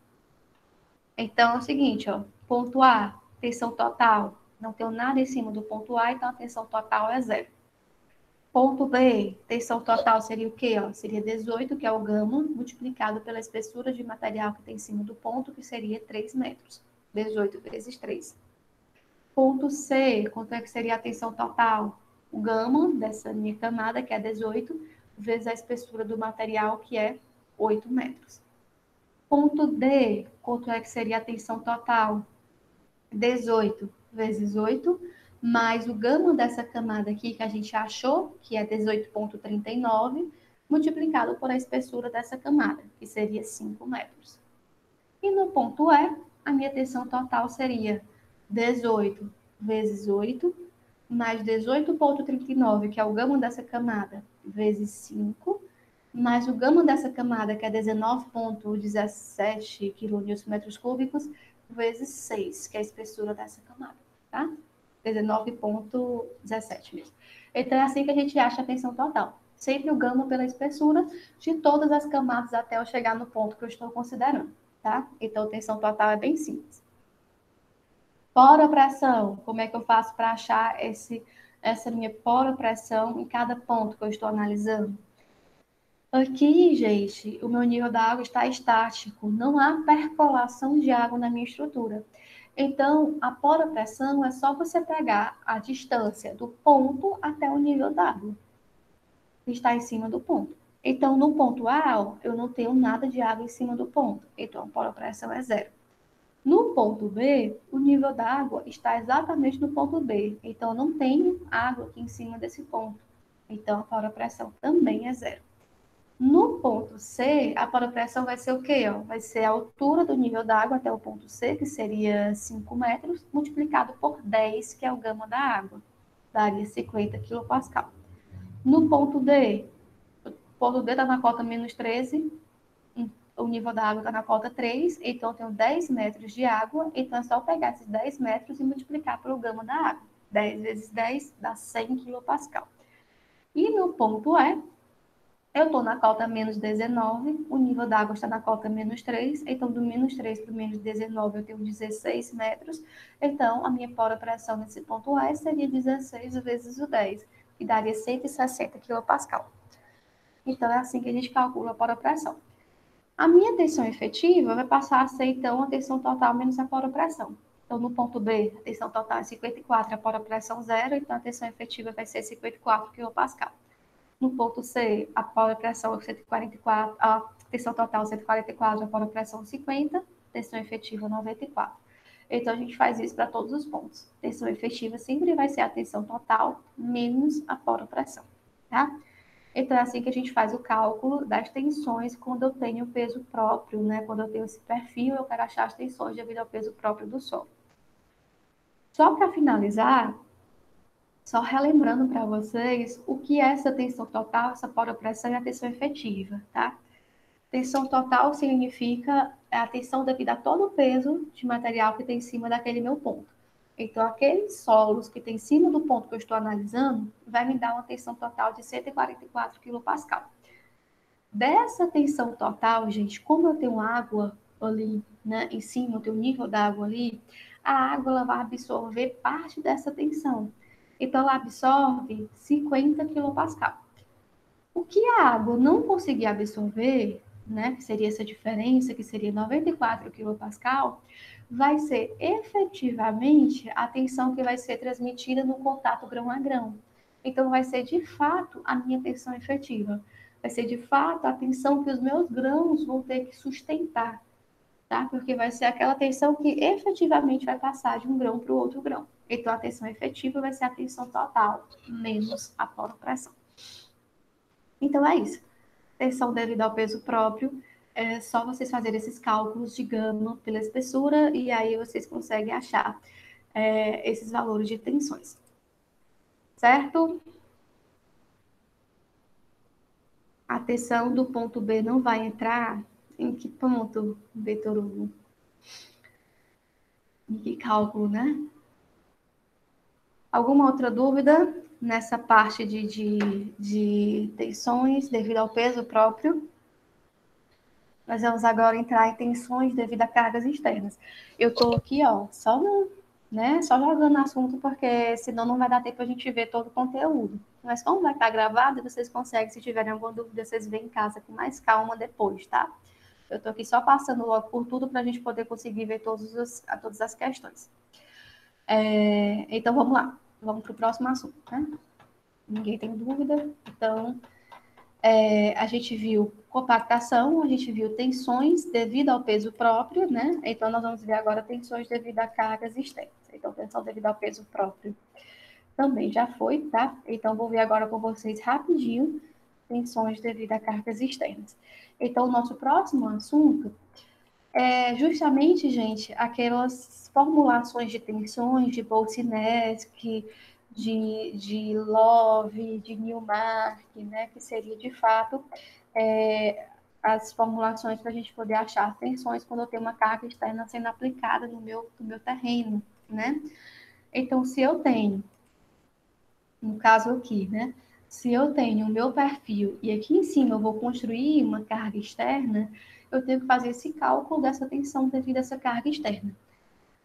Então, é o seguinte, ó, ponto A, tensão total, não tenho nada em cima do ponto A, então a tensão total é 0. Ponto B, tensão total seria o quê? Ó? Seria 18, que é o gama, multiplicado pela espessura de material que tem em cima do ponto, que seria 3 metros. 18 vezes 3. Ponto C, quanto é que seria a tensão total? O gama dessa minha camada, que é 18, vezes a espessura do material, que é 8 metros. Ponto D, quanto é que seria a tensão total? 18 vezes 8, mais o gama dessa camada aqui, que a gente achou, que é 18,39, multiplicado por a espessura dessa camada, que seria 5 metros. E no ponto E, a minha tensão total seria 18 vezes 8, mais 18,39, que é o gama dessa camada, vezes 5, mais o gama dessa camada, que é 19,17 kN/m3, vezes 6, que é a espessura dessa camada, tá? 19,17 mesmo. Então, é assim que a gente acha a tensão total. Sempre o gama pela espessura de todas as camadas até eu chegar no ponto que eu estou considerando, tá? Então, a tensão total é bem simples. Poropressão, como é que eu faço para achar essa minha poropressão em cada ponto que eu estou analisando? Aqui, gente, o meu nível da água está estático, não há percolação de água na minha estrutura. Então, a poropressão é só você pegar a distância do ponto até o nível d'água, que está em cima do ponto. Então, no ponto A, eu não tenho nada de água em cima do ponto, então a poropressão é 0. No ponto B, o nível da água está exatamente no ponto B, então eu não tenho água aqui em cima desse ponto, então a poropressão também é 0. No ponto C, a poropressão vai ser o quê? Ó? Vai ser a altura do nível da água até o ponto C, que seria 5 metros, multiplicado por 10, que é o gama da água. Daria 50 kPa. No ponto D, o ponto D está na cota menos 13, o nível da água está na cota 3, então eu tenho 10 metros de água, então é só pegar esses 10 metros e multiplicar pelo gama da água. 10 vezes 10 dá 100 kPa. E no ponto E, eu estou na cota menos 19, o nível da água está na cota menos 3, então do menos 3 para o menos 19 eu tenho 16 metros, então a minha poropressão nesse ponto E seria 16 vezes o 10, que daria 160 kPa. Então é assim que a gente calcula a poropressão. A minha tensão efetiva vai passar a ser, então, a tensão total menos a poropressão. Então, no ponto B, a tensão total é 54, a poropressão 0, então a tensão efetiva vai ser 54 kPa. No ponto C, a poropressão é 144, a tensão total é 144, a poropressão 50, tensão efetiva 94. Então, a gente faz isso para todos os pontos. Tensão efetiva sempre vai ser a tensão total menos a poropressão, tá? Então, é assim que a gente faz o cálculo das tensões quando eu tenho peso próprio, né? Quando eu tenho esse perfil, eu quero achar as tensões devido ao peso próprio do solo. Só para finalizar, só relembrando para vocês o que é essa tensão total, essa poropressão e a tensão efetiva, tá? Tensão total significa a tensão devido a todo o peso de material que tem em cima daquele meu ponto. Então, aqueles solos que tem em cima do ponto que eu estou analisando vai me dar uma tensão total de 144 kPa. Dessa tensão total, gente, como eu tenho água ali, né, em cima, eu tenho o nível da água ali, a água ela vai absorver parte dessa tensão. Então, ela absorve 50 quilopascal. O que a água não conseguir absorver, né, que seria essa diferença, que seria 94 quilopascal, vai ser efetivamente a tensão que vai ser transmitida no contato grão a grão. Então, vai ser de fato a minha tensão efetiva. Vai ser de fato a tensão que os meus grãos vão ter que sustentar, tá? Porque vai ser aquela tensão que efetivamente vai passar de um grão para o outro grão. Então, a tensão efetiva vai ser a tensão total, menos a pressão. Então, é isso. Tensão devido ao peso próprio, é só vocês fazerem esses cálculos de gama pela espessura e aí vocês conseguem achar esses valores de tensões. Certo? A tensão do ponto B não vai entrar em que ponto, Vitor Hugo? Em que cálculo, né? Alguma outra dúvida nessa parte de tensões devido ao peso próprio? Nós vamos agora entrar em tensões devido a cargas externas. Eu estou aqui, ó, só jogando assunto, porque senão não vai dar tempo a gente ver todo o conteúdo. Mas como vai estar gravado, vocês conseguem, se tiverem alguma dúvida, vocês veem em casa com mais calma depois, tá? Eu estou aqui só passando logo por tudo para a gente poder conseguir ver todas as questões. Então, vamos lá. Vamos para o próximo assunto, né? Ninguém tem dúvida? Então, a gente viu compactação, a gente viu tensões devido ao peso próprio, né? Então, nós vamos ver agora tensões devido a cargas externas. Então, tensão devido ao peso próprio também já foi, tá? Então, vou ver agora com vocês rapidinho tensões devido a cargas externas. Então, o nosso próximo assunto é justamente, gente, aquelas formulações de tensões de Boltzmann, de Love, de Newmark, né, que seria de fato as formulações para a gente poder achar tensões quando eu tenho uma carga externa sendo aplicada no meu terreno, né? Então, se eu tenho, no caso aqui, né? Se eu tenho o meu perfil e aqui em cima eu vou construir uma carga externa, eu tenho que fazer esse cálculo dessa tensão devido a essa carga externa.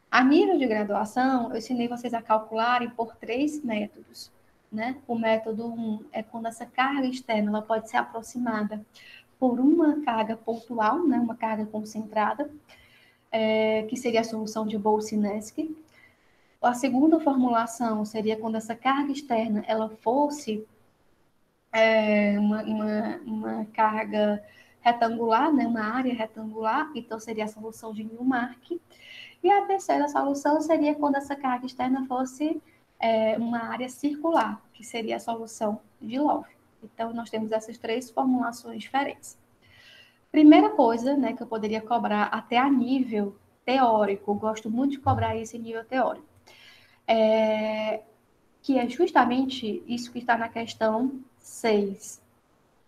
A nível de graduação, eu ensinei vocês a calcularem por 3 métodos, né? O método 1 é quando essa carga externa ela pode ser aproximada por uma carga pontual, né? Uma carga concentrada, que seria a solução de Boltzmann. A segunda formulação seria quando essa carga externa ela fosse uma carga retangular, né? Uma área retangular, então seria a solução de Newmark. E a terceira solução seria quando essa carga externa fosse uma área circular, que seria a solução de Love. Então, nós temos essas 3 formulações diferentes. Primeira coisa, né, que eu poderia cobrar até a nível teórico, gosto muito de cobrar esse nível teórico, que é justamente isso que está na questão 6.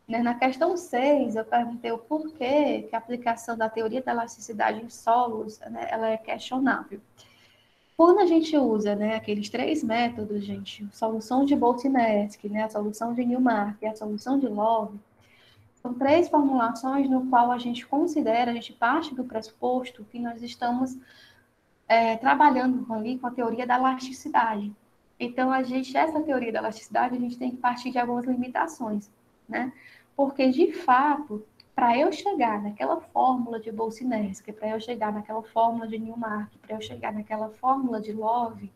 Na questão 6, eu perguntei o porquê que a aplicação da teoria da elasticidade em solos, né, ela é questionável. Quando a gente usa, né, aqueles 3 métodos, gente, a solução de Boltzmann, né, a solução de Newmark e a solução de Love, são 3 formulações no qual a gente considera, a gente parte do pressuposto que nós estamos trabalhando ali com a teoria da elasticidade. Então, essa teoria da elasticidade, a gente tem que partir de algumas limitações, né? Porque, de fato, para eu chegar naquela fórmula de Boltzmann, para eu chegar naquela fórmula de Newmark, para eu chegar naquela fórmula de Love,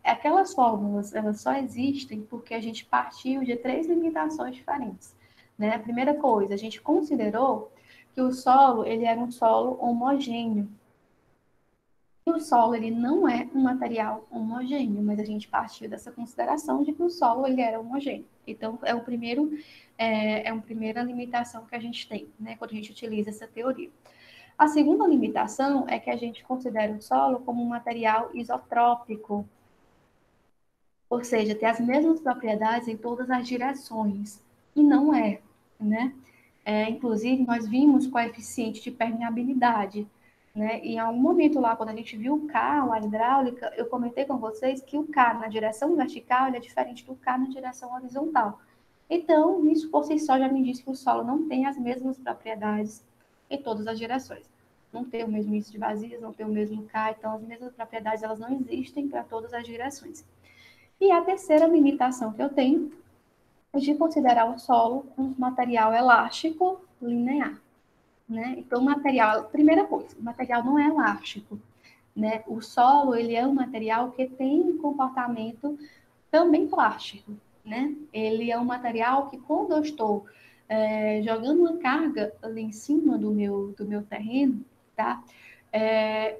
aquelas fórmulas, elas só existem porque a gente partiu de 3 limitações diferentes, né? A primeira coisa, a gente considerou que o solo, ele era um solo homogêneo. E o solo, ele não é um material homogêneo, mas a gente partiu dessa consideração de que o solo, ele era homogêneo. Então, é uma primeira limitação que a gente tem, né, quando a gente utiliza essa teoria. A segunda limitação é que a gente considera o solo como um material isotrópico, ou seja, tem as mesmas propriedades em todas as direções, e não é, né? Inclusive, nós vimos coeficiente de permeabilidade, né? E em algum momento lá, quando a gente viu o K, a hidráulica, eu comentei com vocês que o K na direção vertical ele é diferente do K na direção horizontal. Então, isso por si só já me diz que o solo não tem as mesmas propriedades em todas as direções. Não tem o mesmo índice de vazias, não tem o mesmo K, então as mesmas propriedades elas não existem para todas as direções. E a terceira limitação que eu tenho é de considerar o solo um material elástico linear. Né? Então, o material, primeira coisa, o material não é elástico. Né? O solo ele é um material que tem um comportamento também plástico. Né? Ele é um material que, quando eu estou jogando uma carga ali em cima do meu terreno, tá?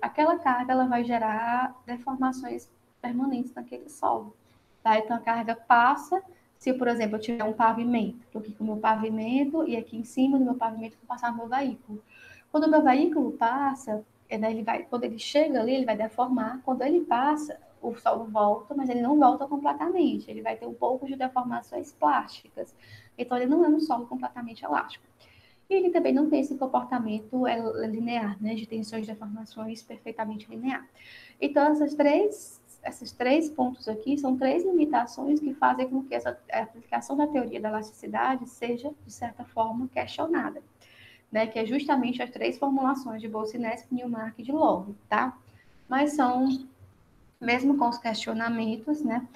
Aquela carga ela vai gerar deformações permanentes naquele solo. Tá? Então, a carga passa. Se, por exemplo, eu tiver um pavimento, estou aqui com o meu pavimento e aqui em cima do meu pavimento vou passar o meu veículo. Quando o meu veículo passa, quando ele chega ali, ele vai deformar. Quando ele passa, o solo volta, mas ele não volta completamente. Ele vai ter um pouco de deformações plásticas. Então, ele não é um solo completamente elástico. E ele também não tem esse comportamento linear, né, de tensões e deformações perfeitamente linear. Então, esses três pontos aqui são três limitações que fazem com que a aplicação da teoria da elasticidade seja, de certa forma, questionada, né, que é justamente as três formulações de Boltzmann, Newmark e de Lowe, tá? Mas são, mesmo com os questionamentos, né,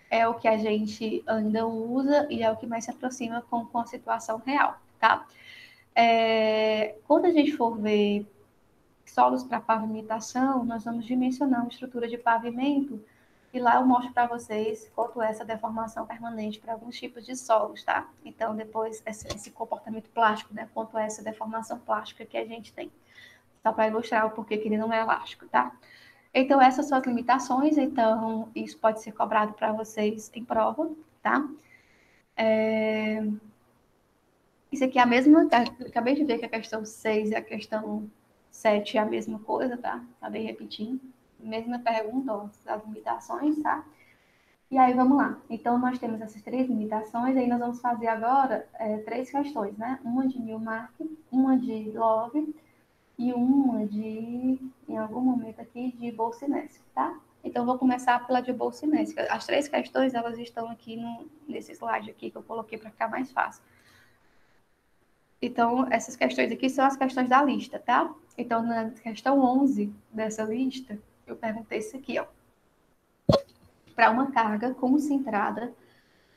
é o que a gente ainda usa e é o que mais se aproxima com a situação real, tá? Quando a gente for ver solos para pavimentação, nós vamos dimensionar uma estrutura de pavimento e lá eu mostro para vocês quanto é essa deformação permanente para alguns tipos de solos, tá? Então, depois, esse comportamento plástico, né? Quanto é essa deformação plástica que a gente tem. Só para ilustrar o porquê que ele não é elástico, tá? Então, essas são as limitações. Então, isso pode ser cobrado para vocês em prova, tá? Isso aqui é a mesma. Acabei de ver que a questão 6 e a questão 7 é a mesma coisa, tá? Acabei repetindo. Mesma pergunta, ó, as limitações, tá? E aí, vamos lá. Então, nós temos essas três limitações, e aí nós vamos fazer agora três questões, né? Uma de Newmark, uma de Love e uma de, em algum momento aqui, de Boltzmann, tá? Então, vou começar pela de Boltzmann. As três questões, elas estão aqui nesse slide aqui que eu coloquei para ficar mais fácil. Então, essas questões aqui são as questões da lista, tá? Então, na questão 11 dessa lista, eu perguntei isso aqui, ó. Para uma carga concentrada,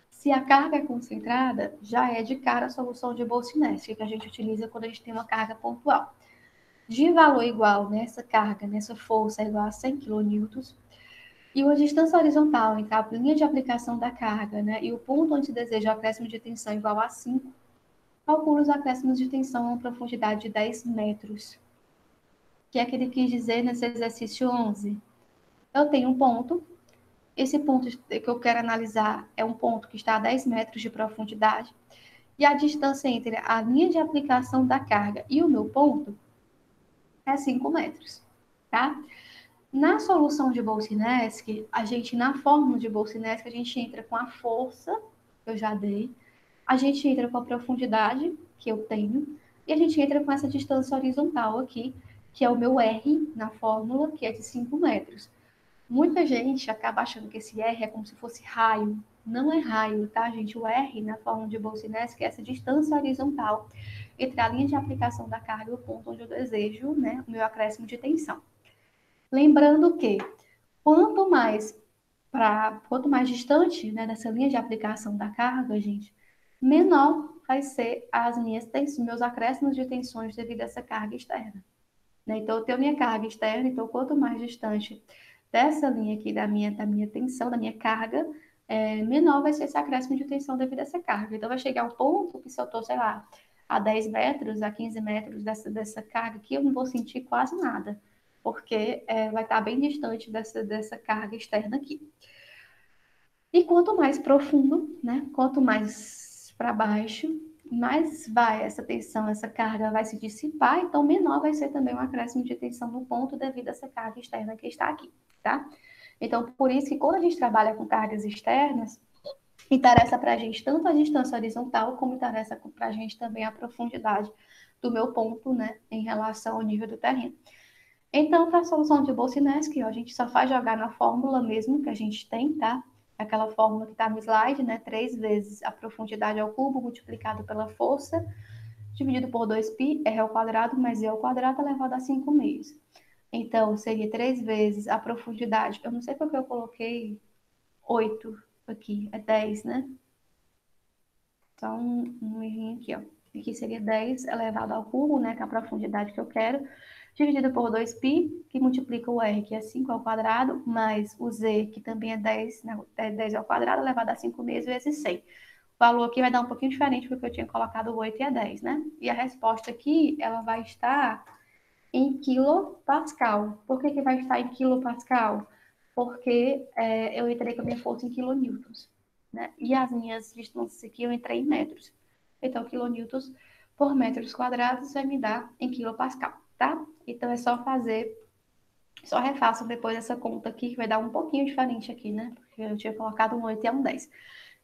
se a carga é concentrada, já é de cara a solução de Boltzmann, que a gente utiliza quando a gente tem uma carga pontual. De valor igual nessa carga, nessa força, é igual a 100 kN, e uma distância horizontal entre a linha de aplicação da carga, né, e o ponto onde se deseja o acréscimo de tensão igual a 5, calcula os acréscimos de tensão a uma profundidade de 10 metros. O que é que ele quis dizer nesse exercício 11? Eu tenho um ponto, esse ponto que eu quero analisar é um ponto que está a 10 metros de profundidade, e a distância entre a linha de aplicação da carga e o meu ponto é 5 metros, tá? Na solução de Boltzmann, a gente, na fórmula de Boltzmann, a gente entra com a força, que eu já dei, a gente entra com a profundidade, que eu tenho, e a gente entra com essa distância horizontal aqui, que é o meu R na fórmula, que é de 5 metros. Muita gente acaba achando que esse R é como se fosse raio. Não é raio, tá, gente? O R na fórmula de Boltzmann é essa distância horizontal entre a linha de aplicação da carga e o ponto onde eu desejo, né, o meu acréscimo de tensão. Lembrando que quanto mais quanto mais distante, né, dessa linha de aplicação da carga, gente, menor vai ser as meus acréscimos de tensões devido a essa carga externa. Né? Então, eu tenho minha carga externa, então, quanto mais distante dessa linha aqui da minha tensão, da minha carga, menor vai ser esse acréscimo de tensão devido a essa carga. Então, vai chegar um ponto que se eu estou, sei lá, a 10 metros, a 15 metros dessa carga aqui, eu não vou sentir quase nada, porque vai estar bem distante dessa carga externa aqui. E quanto mais profundo, né? Quanto mais para baixo, mais vai essa tensão, essa carga vai se dissipar, então menor vai ser também o acréscimo de tensão no ponto devido a essa carga externa que está aqui, tá? Então, por isso que quando a gente trabalha com cargas externas, interessa para a gente tanto a distância horizontal, como interessa para a gente também a profundidade do meu ponto, né, em relação ao nível do terreno. Então, para a solução de Boltzmann, a gente só faz jogar na fórmula mesmo que a gente tem, tá? aquela fórmula que está no slide, né? 3 vezes a profundidade ao cubo multiplicado pela força, dividido por 2π, r ao quadrado, mais e ao quadrado elevado a 5 meios. Então, seria 3 vezes a profundidade. Eu não sei porque eu coloquei 8 aqui, é 10, né? Só um errinho aqui, ó. Aqui seria 10 elevado ao cubo, né? Que é a profundidade que eu quero, dividido por 2π, que multiplica o r, que é 5 ao quadrado, mais o z, que também é 10, né? É 10 ao quadrado, elevado a 5 meios vezes 100. O valor aqui vai dar um pouquinho diferente, porque eu tinha colocado 8 e é 10, né? E a resposta aqui, ela vai estar em quilopascal. Por que vai estar em quilopascal? Porque eu entrei com a minha força em quilonewtons, né? E as minhas distâncias aqui eu entrei em metros. Então, quilonewtons por metros quadrados vai me dar em quilopascal, tá? Então, é só fazer, só refaço depois essa conta aqui, que vai dar um pouquinho diferente aqui, né? Porque eu tinha colocado um 8 e um 10.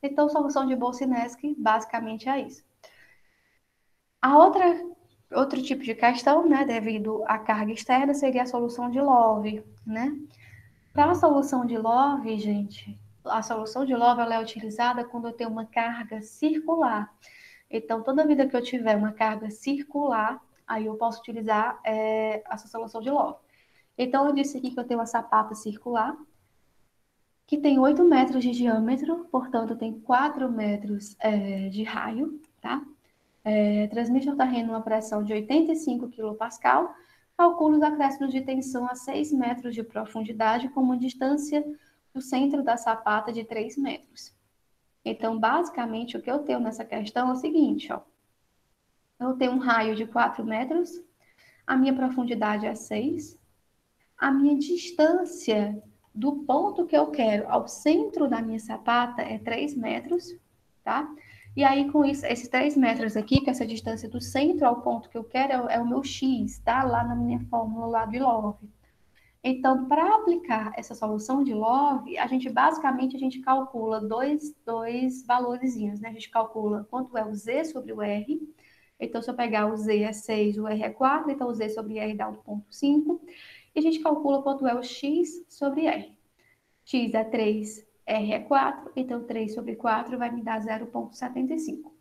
Então, solução de Boltzmann basicamente é isso. Outro tipo de questão, né, devido à carga externa, seria a solução de Love, né? Para a solução de Love, gente, a solução de Love ela é utilizada quando eu tenho uma carga circular. Então, toda vida que eu tiver uma carga circular, aí eu posso utilizar essa solução de Love. Então, eu disse aqui que eu tenho uma sapata circular, que tem 8 metros de diâmetro, portanto, tem 4 metros de raio, tá? Transmite ao terreno uma pressão de 85 kPa, calcula os acréscimos de tensão a 6 metros de profundidade com uma distância do centro da sapata de 3 metros. Então, basicamente, o que eu tenho nessa questão é o seguinte, ó. Eu tenho um raio de 4 metros, a minha profundidade é 6, a minha distância do ponto que eu quero ao centro da minha sapata é 3 metros, tá? E aí, com isso, esses 3 metros aqui, que é essa distância do centro ao ponto que eu quero, é o meu X, tá? Lá na minha fórmula lá de Love. Então, para aplicar essa solução de Love, basicamente a gente calcula dois valorzinhos, né? A gente calcula quanto é o Z sobre o R. Então, se eu pegar o Z é 6, o R é 4, então o Z sobre R dá 1,5. E a gente calcula quanto é o X sobre R. X é 3, R é 4, então 3 sobre 4 vai me dar 0,75.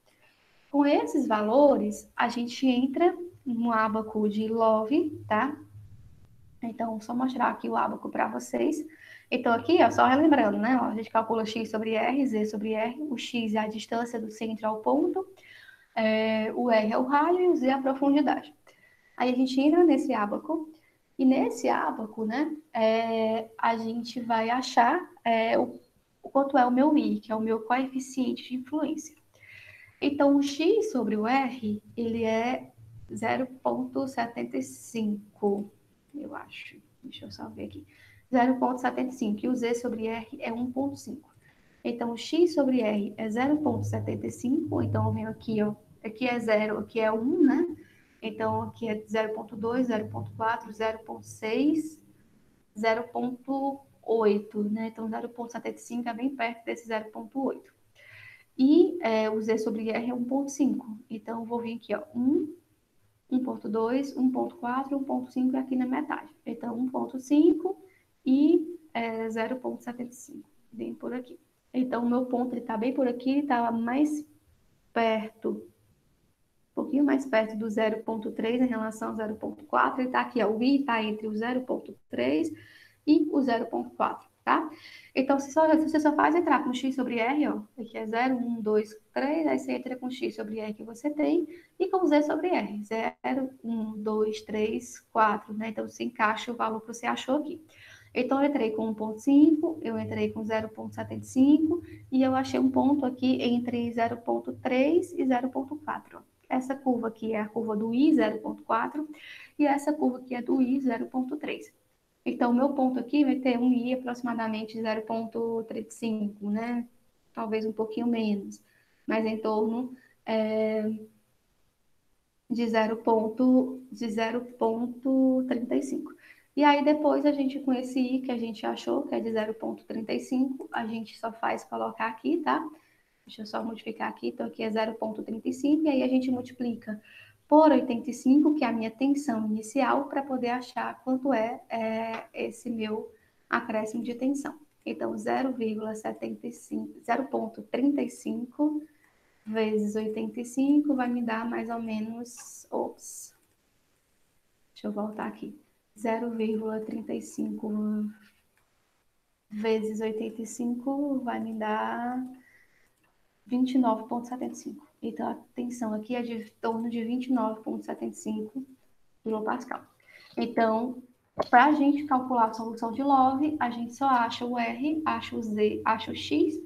Com esses valores, a gente entra no ábaco de Love, tá? Então, só mostrar aqui o ábaco para vocês. Então, aqui, ó, só relembrando, né? Ó, a gente calcula X sobre R, Z sobre R. O X é a distância do centro ao ponto, o R é o raio e o Z é a profundidade. Aí a gente entra nesse ábaco, e nesse ábaco, né, a gente vai achar o quanto é o meu I, que é o meu coeficiente de influência. Então, o X sobre o R, ele é 0,75, eu acho. Deixa eu só ver aqui. 0,75. E o Z sobre R é 1,5. Então, o X sobre R é 0,75. Então, eu venho aqui, ó. Aqui é 0, aqui é 1, né? Então, aqui é 0,2, 0,4, 0,6, 0,8, né? Então, 0,75 é bem perto desse 0,8. E o Z sobre R é 1,5. Então, eu vou vir aqui, ó, 1, 1,2, 1,4, 1,5 aqui na metade. Então, 1,5 e 0,75. Bem por aqui. Então, o meu ponto está bem por aqui, está mais perto, um pouquinho mais perto do 0,3 em relação ao 0,4. Ele está aqui, ó, o I está entre o 0,3 e o 0,4, tá? Então, você só faz entrar com x sobre r, ó, aqui é 0, 1, 2, 3, aí você entra com x sobre r que você tem, e com z sobre r, 0, 1, 2, 3, 4, né? Então, você encaixa o valor que você achou aqui. Então, eu entrei com 1,5, eu entrei com 0,75, e eu achei um ponto aqui entre 0,3 e 0,4. Essa curva aqui é a curva do I, 0,4, e essa curva aqui é do I, 0,3. Então, o meu ponto aqui vai ter um I aproximadamente 0,35, né? Talvez um pouquinho menos, mas em torno de 0,35. E aí, depois, a gente, com esse I que a gente achou, que é de 0,35, a gente só faz colocar aqui, tá? Deixa eu só modificar aqui, então aqui é 0,35, e aí a gente multiplica por 85, que é a minha tensão inicial, para poder achar quanto é esse meu acréscimo de tensão. Então, 0,35 vezes 85 vai me dar mais ou menos... Ops, deixa eu voltar aqui. 0,35 vezes 85 vai me dar 29,75. Então, a tensão aqui é de torno de 29,75 quilopascal. Então, para a gente calcular a solução de Love, a gente só acha o R, acha o Z, acha o X,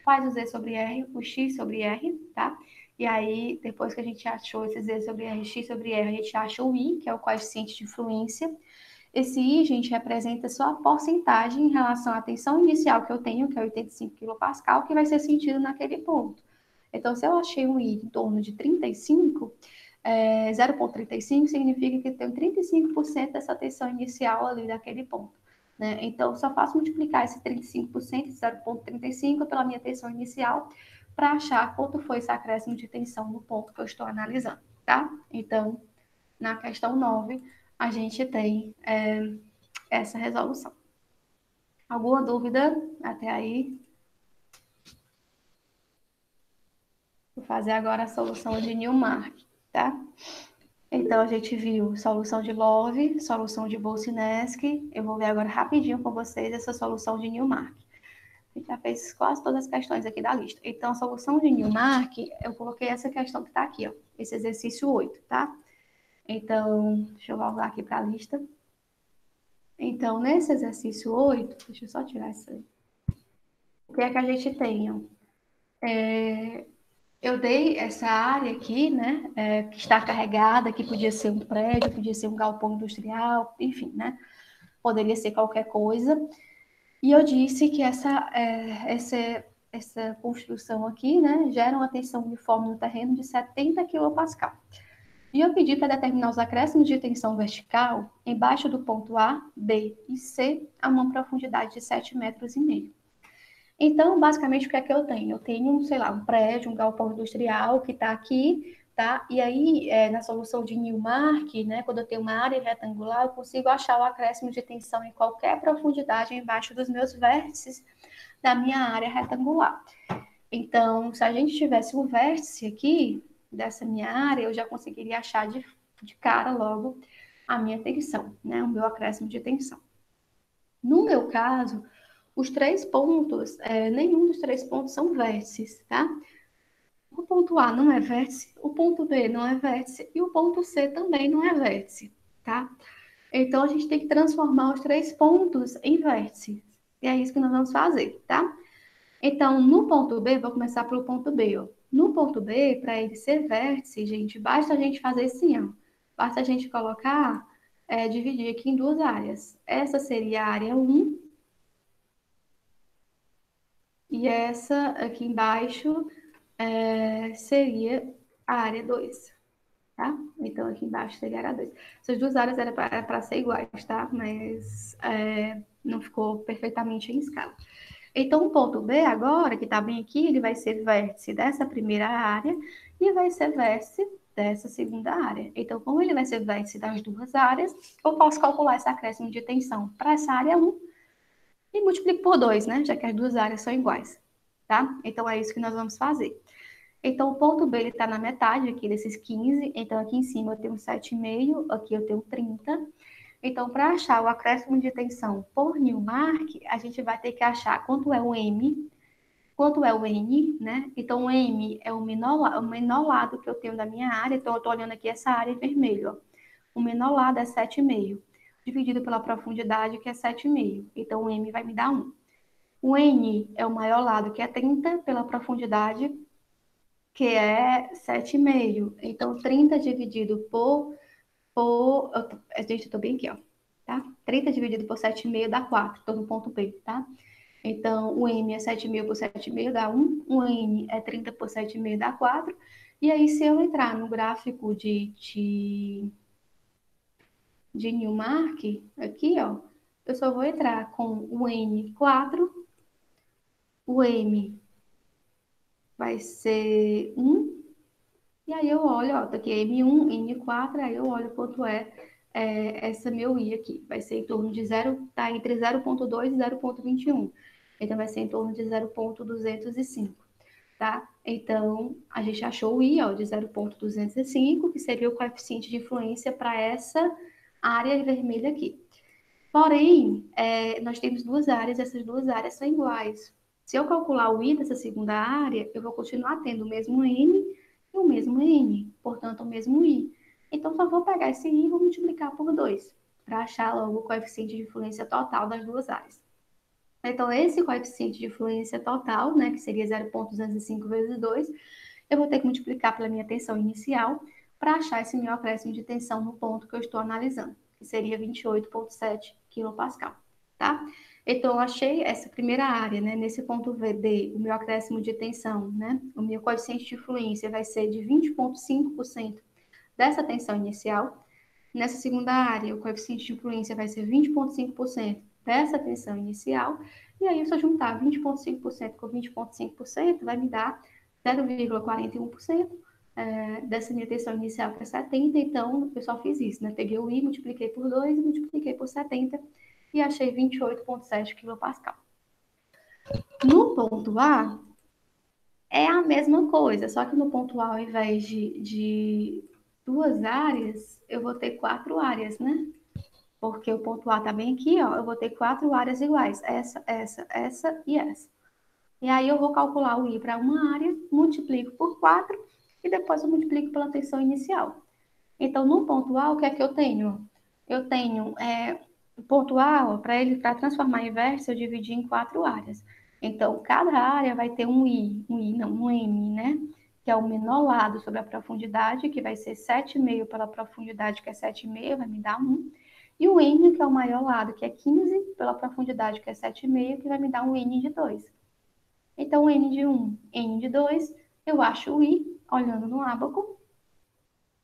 faz o Z sobre R, o X sobre R, tá? E aí, depois que a gente achou esse Z sobre R, X sobre R, a gente acha o I, que é o coeficiente de fluência. Esse I, gente, representa só a porcentagem em relação à tensão inicial que eu tenho, que é 85 kPa, que vai ser sentido naquele ponto. Então, se eu achei um I em torno de 35, 0,35 significa que tem 35% dessa tensão inicial ali daquele ponto. Né? Então, só faço multiplicar esse 35%, 0,35, pela minha tensão inicial, para achar quanto foi esse acréscimo de tensão no ponto que eu estou analisando. Tá? Então, na questão 9, a gente tem essa resolução. Alguma dúvida até aí? Vou fazer agora a solução de Newmark, tá? Então, a gente viu solução de Love, solução de Boltzmann. Eu vou ver agora rapidinho com vocês essa solução de Newmark. A gente já fez quase todas as questões aqui da lista. Então, a solução de Newmark, eu coloquei essa questão que está aqui, ó, esse exercício 8, tá? Então, deixa eu voltar aqui para a lista. Então, nesse exercício 8, deixa eu só tirar isso aí. O que é que a gente tem? Eu dei essa área aqui, né, que está carregada, que podia ser um prédio, podia ser um galpão industrial, enfim, né, poderia ser qualquer coisa. E eu disse que essa construção aqui, né, gera uma tensão uniforme no terreno de 70 kPa. E eu pedi para determinar os acréscimos de tensão vertical embaixo do ponto A, B e C a uma profundidade de 7,5 metros. Então, basicamente, o que é que eu tenho? Eu tenho, sei lá, um prédio, um galpão industrial que está aqui, tá? E aí, na solução de Newmark, né, quando eu tenho uma área retangular, eu consigo achar o acréscimo de tensão em qualquer profundidade embaixo dos meus vértices da minha área retangular. Então, se a gente tivesse um vértice aqui, dessa minha área, eu já conseguiria achar de cara logo a minha tensão, né? O meu acréscimo de tensão. No meu caso, os 3 pontos, nenhum dos 3 pontos são vértices, tá? O ponto A não é vértice, o ponto B não é vértice e o ponto C também não é vértice, tá? Então, a gente tem que transformar os 3 pontos em vértices. E é isso que nós vamos fazer, tá? Então, no ponto B, vou começar pelo ponto B, ó. No ponto B, para ele ser vértice, gente, basta a gente fazer assim, ó. Basta a gente colocar, dividir aqui em 2 áreas. Essa seria a área 1 e essa aqui embaixo seria a área 2, tá? Então, aqui embaixo seria a área 2. Essas 2 áreas eram para ser iguais, tá? Mas não ficou perfeitamente em escala. Então, o ponto B agora, que está bem aqui, ele vai ser vértice dessa primeira área e vai ser vértice dessa segunda área. Então, como ele vai ser vértice das 2 áreas, eu posso calcular esse acréscimo de tensão para essa área 1 e multiplico por 2, né? Já que as 2 áreas são iguais, tá? Então, é isso que nós vamos fazer. Então, o ponto B está na metade aqui desses 15. Então, aqui em cima eu tenho 7,5, aqui eu tenho 30. Então, para achar o acréscimo de tensão por Newmark, a gente vai ter que achar quanto é o M, quanto é o N, né? Então, o M é o menor lado que eu tenho da minha área. Então, eu estou olhando aqui essa área em vermelho, ó. O menor lado é 7,5, dividido pela profundidade, que é 7,5. Então, o M vai me dar 1. O N é o maior lado, que é 30, pela profundidade, que é 7,5. Então, 30 dividido gente, eu tô bem aqui, ó, tá? 30 dividido por 7,5 dá 4, tô no ponto B, tá? Então, o M é 7,5 por 7,5 dá 1, o N é 30 por 7,5 dá 4, e aí se eu entrar no gráfico de Newmark, aqui, ó, eu só vou entrar com o N 4, o M vai ser 1, e aí eu olho, ó, tá aqui M1, N4, aí eu olho quanto essa meu I aqui. Vai ser em torno de 0, tá entre 0,2 e 0,21. Então, vai ser em torno de 0,205, tá? Então, a gente achou o I, ó, de 0,205, que seria o coeficiente de influência para essa área vermelha aqui. Porém, nós temos duas áreas, essas duas áreas são iguais. Se eu calcular o I dessa segunda área, eu vou continuar tendo o mesmo N e o mesmo N, portanto, o mesmo I. Então, só vou pegar esse I e vou multiplicar por 2, para achar logo o coeficiente de influência total das duas áreas. Então, esse coeficiente de influência total, né, que seria 0,205 vezes 2, eu vou ter que multiplicar pela minha tensão inicial para achar esse meu acréscimo de tensão no ponto que eu estou analisando, que seria 28,7 kPa, tá? Então, eu achei essa primeira área, né? Nesse ponto VD, o meu acréscimo de tensão, né? O meu coeficiente de influência vai ser de 20,5% dessa tensão inicial. Nessa segunda área, o coeficiente de influência vai ser 20,5% dessa tensão inicial. E aí, se eu juntar 20,5% com 20,5%, vai me dar 0,41% dessa minha tensão inicial, que é 70. Então, eu só fiz isso, né? Peguei o I, multipliquei por 2 e multipliquei por 70 e achei 28,7 kPa. No ponto A, é a mesma coisa, só que no ponto A, ao invés de duas áreas, eu vou ter quatro áreas, né? Porque o ponto A tá bem aqui, ó. Eu vou ter quatro áreas iguais. Essa e essa. E aí eu vou calcular o I para uma área, multiplico por 4 e depois eu multiplico pela tensão inicial. Então, no ponto A, o que é que eu tenho? Eu tenho o ponto A, para transformar em vértice, eu dividi em quatro áreas. Então, cada área vai ter um M, né? Que é o menor lado sobre a profundidade, que vai ser 7,5 pela profundidade, que é 7,5, vai me dar 1. E o N, que é o maior lado, que é 15 pela profundidade, que é 7,5, que vai me dar um N de 2. Então, N de 1, N de 2, eu acho o I, olhando no ábaco,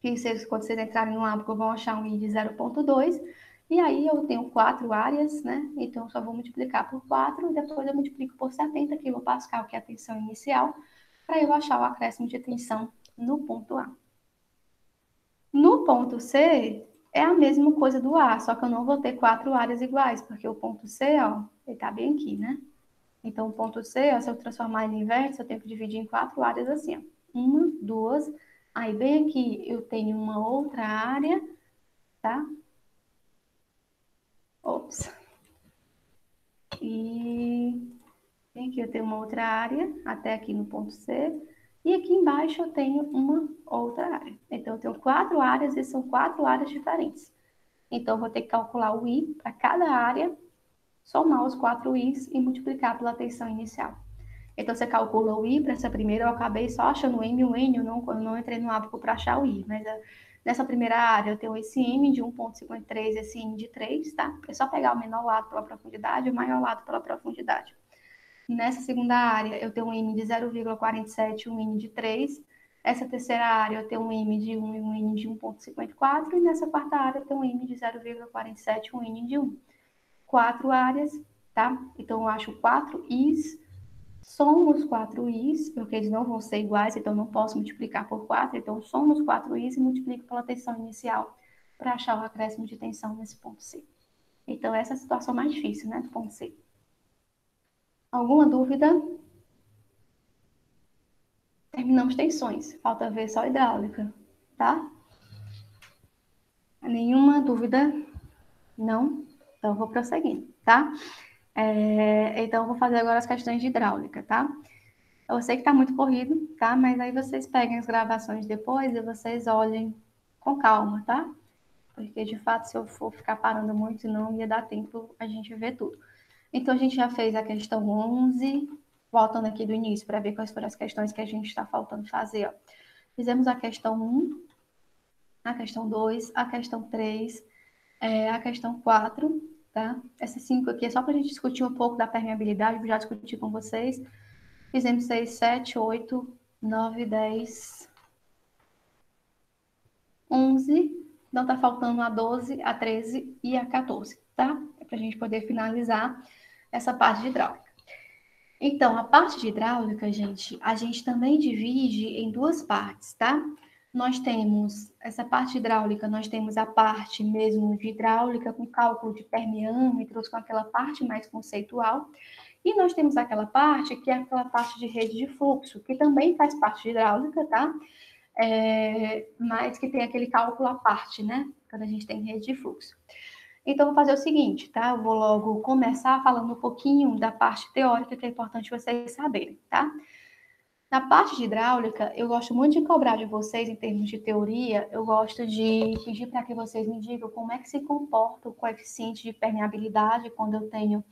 que vocês, quando vocês entrarem no ábaco, vão achar um I de 0,2, e aí eu tenho quatro áreas, né? Então, eu só vou multiplicar por 4, e depois eu multiplico por 70 kPa, que é a tensão inicial, para eu achar o acréscimo de tensão no ponto A. No ponto C, é a mesma coisa do A, só que eu não vou ter quatro áreas iguais, porque o ponto C, ó, ele tá bem aqui, né? Então, o ponto C, ó, se eu transformar ele em vértice, eu tenho que dividir em quatro áreas assim, ó. Uma, duas, aí bem aqui eu tenho uma outra área, tá? Ops. E bem aqui eu tenho uma outra área, até aqui no ponto C. E aqui embaixo eu tenho uma outra área. Então, eu tenho quatro áreas e são quatro áreas diferentes. Então, eu vou ter que calcular o I para cada área, somar os quatro I's e multiplicar pela tensão inicial. Então, você calcula o I para essa primeira, eu acabei só achando o M e o N, eu não entrei no ábaco para achar o I, mas nessa primeira área eu tenho esse M de 1,53, esse N de 3, tá? É só pegar o menor lado pela profundidade e o maior lado pela profundidade. Nessa segunda área eu tenho um M de 0,47 e um N de 3. Essa terceira área eu tenho um M de 1 e um N de 1,54, e nessa quarta área eu tenho um M de 0,47 e um N de 1. Quatro áreas, tá? Então eu acho quatro I's. Somo os quatro I's, porque eles não vão ser iguais, então não posso multiplicar por 4. Então, somo os quatro I's e multiplico pela tensão inicial para achar o acréscimo de tensão nesse ponto C. Então, essa é a situação mais difícil, né, do ponto C. Alguma dúvida? Terminamos tensões. Falta ver só hidráulica, tá? Nenhuma dúvida? Não? Então, eu vou prosseguindo, tá? Então, eu vou fazer agora as questões de hidráulica, tá? Eu sei que tá muito corrido, tá? Mas aí vocês peguem as gravações depois e vocês olhem com calma, tá? Porque, de fato, se eu for ficar parando muito, não ia dar tempo a gente ver tudo. Então, a gente já fez a questão 11, voltando aqui do início, para ver quais foram as questões que a gente está faltando fazer, ó. Fizemos a questão 1, a questão 2, a questão 3, a questão 4, tá? Essas 5 aqui é só para a gente discutir um pouco da permeabilidade, eu já discuti com vocês. Fizemos 6, 7, 8, 9, 10, 11. Não tá faltando a 12, a 13 e a 14, tá? É pra gente poder finalizar essa parte de hidráulica. Então, a parte de hidráulica, gente, a gente também divide em duas partes, tá? nós temos essa parte hidráulica, nós temos a parte mesmo de hidráulica, com cálculo de permeâmetros, com aquela parte mais conceitual, e nós temos aquela parte que é aquela parte de rede de fluxo, que também faz parte de hidráulica, tá? Mas que tem aquele cálculo à parte, né? Quando a gente tem rede de fluxo. Então, vou fazer o seguinte, tá? Eu vou logo começar falando um pouquinho da parte teórica, que é importante vocês saberem, tá? Na parte de hidráulica, eu gosto muito de cobrar de vocês, em termos de teoria, eu gosto de pedir para que vocês me digam como é que se comporta o coeficiente de permeabilidade quando eu tenho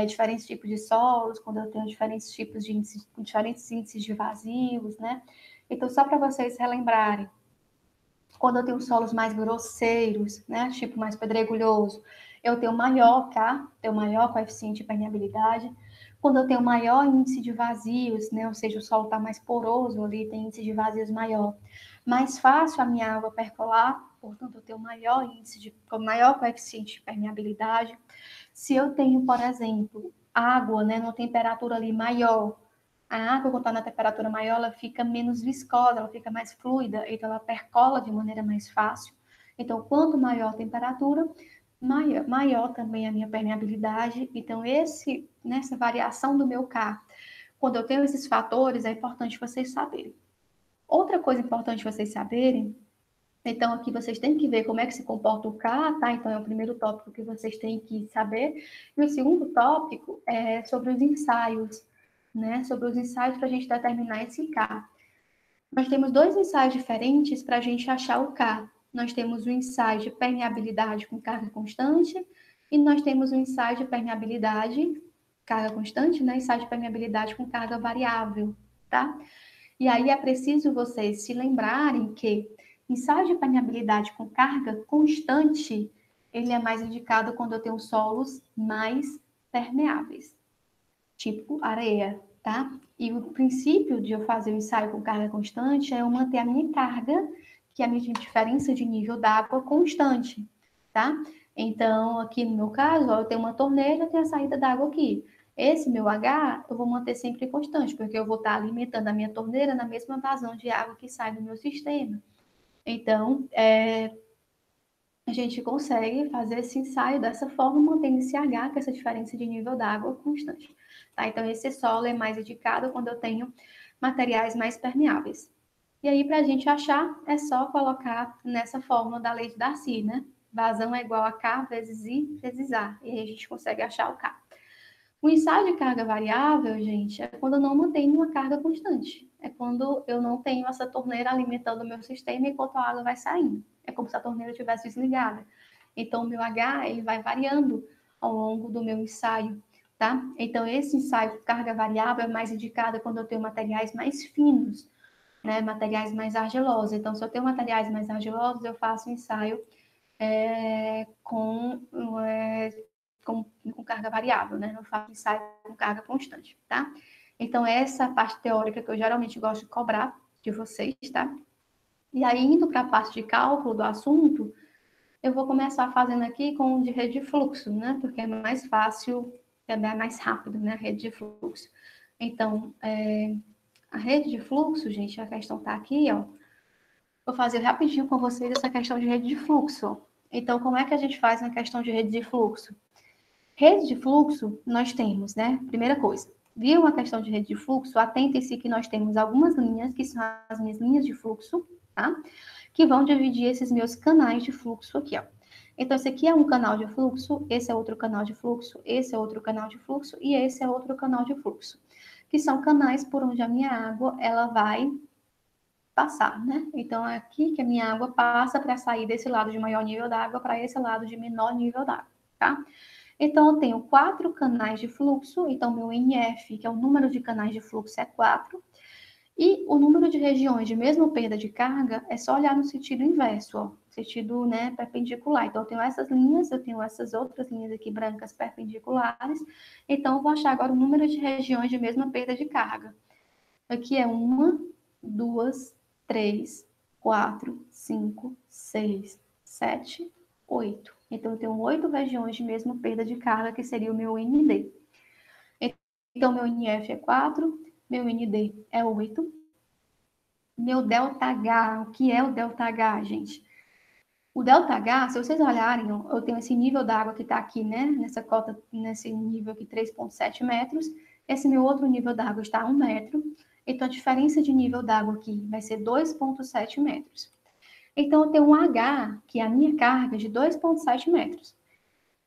diferentes tipos de solos, quando eu tenho diferentes tipos de índices, diferentes índices de vazios, né? Então, só para vocês relembrarem, quando eu tenho solos mais grosseiros, né, tipo mais pedregulhoso, eu tenho maior K, tenho maior coeficiente de permeabilidade. Quando eu tenho maior índice de vazios, né, ou seja, o solo está mais poroso ali, tem índice de vazios maior, mais fácil a minha água percolar, portanto, eu tenho maior coeficiente de permeabilidade. Se eu tenho, por exemplo, água, né, numa temperatura ali maior, a água, quando está na temperatura maior, ela fica menos viscosa, ela fica mais fluida, então ela percola de maneira mais fácil. Então, quanto maior a temperatura, maior também a minha permeabilidade. Então, nessa variação do meu K, quando eu tenho esses fatores, é importante vocês saberem. Outra coisa importante vocês saberem, então aqui vocês têm que ver como é que se comporta o K, tá? Então é o primeiro tópico que vocês têm que saber. E o segundo tópico é sobre os ensaios, né? Sobre os ensaios para a gente determinar esse K. Nós temos dois ensaios diferentes para a gente achar o K. Nós temos o ensaio de permeabilidade com carga constante e nós temos o ensaio de permeabilidade, carga constante, né? Ensaio de permeabilidade com carga variável, tá? E aí é preciso vocês se lembrarem que ensaio de permeabilidade com carga constante, ele é mais indicado quando eu tenho solos mais permeáveis, tipo areia, tá? E o princípio de eu fazer o ensaio com carga constante é eu manter a minha carga, que é a minha diferença de nível d'água constante, tá? Então, aqui no meu caso, ó, eu tenho uma torneira, eu tenho a saída d'água aqui. Esse meu H eu vou manter sempre constante, porque eu vou estar alimentando a minha torneira na mesma vazão de água que sai do meu sistema. Então, a gente consegue fazer esse ensaio dessa forma, mantendo esse H, que é essa diferença de nível d'água constante. Tá? Então, esse solo é mais indicado quando eu tenho materiais mais permeáveis. E aí, para a gente achar, é só colocar nessa fórmula da lei de Darcy, né? Vazão é igual a K vezes I vezes A. E aí a gente consegue achar o K. O ensaio de carga variável, gente, é quando eu não mantenho uma carga constante. É quando eu não tenho essa torneira alimentando o meu sistema enquanto a água vai saindo. É como se a torneira estivesse desligada. Então, o meu H, ele vai variando ao longo do meu ensaio, tá? Então, esse ensaio com carga variável é mais indicado quando eu tenho materiais mais finos, né? Materiais mais argilosos. Então, se eu tenho materiais mais argilosos, eu faço um ensaio com carga variável, né? Não faço ensaio com carga constante, tá? Então, essa parte teórica que eu geralmente gosto de cobrar de vocês, tá? E aí, indo para a parte de cálculo do assunto, eu vou começar fazendo aqui com o de rede de fluxo, né? Porque é mais fácil, também é mais rápido, né? A rede de fluxo. Então, a rede de fluxo, gente, a questão tá aqui, ó. Vou fazer rapidinho com vocês essa questão de rede de fluxo. Então, como é que a gente faz na questão de rede de fluxo? Rede de fluxo, nós temos, né? Primeira coisa, viu a questão de rede de fluxo? Atentem-se que nós temos algumas linhas, que são as minhas linhas de fluxo, tá? Que vão dividir esses meus canais de fluxo aqui, ó. Então, esse aqui é um canal de fluxo, esse é outro canal de fluxo, esse é outro canal de fluxo e esse é outro canal de fluxo. Que são canais por onde a minha água, ela vai passar, né? Então, é aqui que a minha água passa para sair desse lado de maior nível d'água para esse lado de menor nível d'água, tá? Então, eu tenho 4 canais de fluxo, então meu NF, que é o número de canais de fluxo, é 4. E o número de regiões de mesma perda de carga é só olhar no sentido inverso, ó, sentido, né, perpendicular. Então, eu tenho essas linhas, eu tenho essas outras linhas aqui brancas perpendiculares. Então, eu vou achar agora o número de regiões de mesma perda de carga. Aqui é 1, 2, 3, 4, 5, 6, 7, 8. Então, eu tenho 8 regiões de mesma perda de carga, que seria o meu ND. Então, meu NF é 4, meu ND é 8. Meu ΔH, o que é o ΔH, gente? O ΔH, se vocês olharem, eu tenho esse nível d'água que está aqui, né? Nessa cota, nesse nível aqui, 3,7 metros. Esse meu outro nível d'água está a 1 metro. Então, a diferença de nível d'água aqui vai ser 2,7 metros. Então, eu tenho um H, que é a minha carga, de 2,7 metros,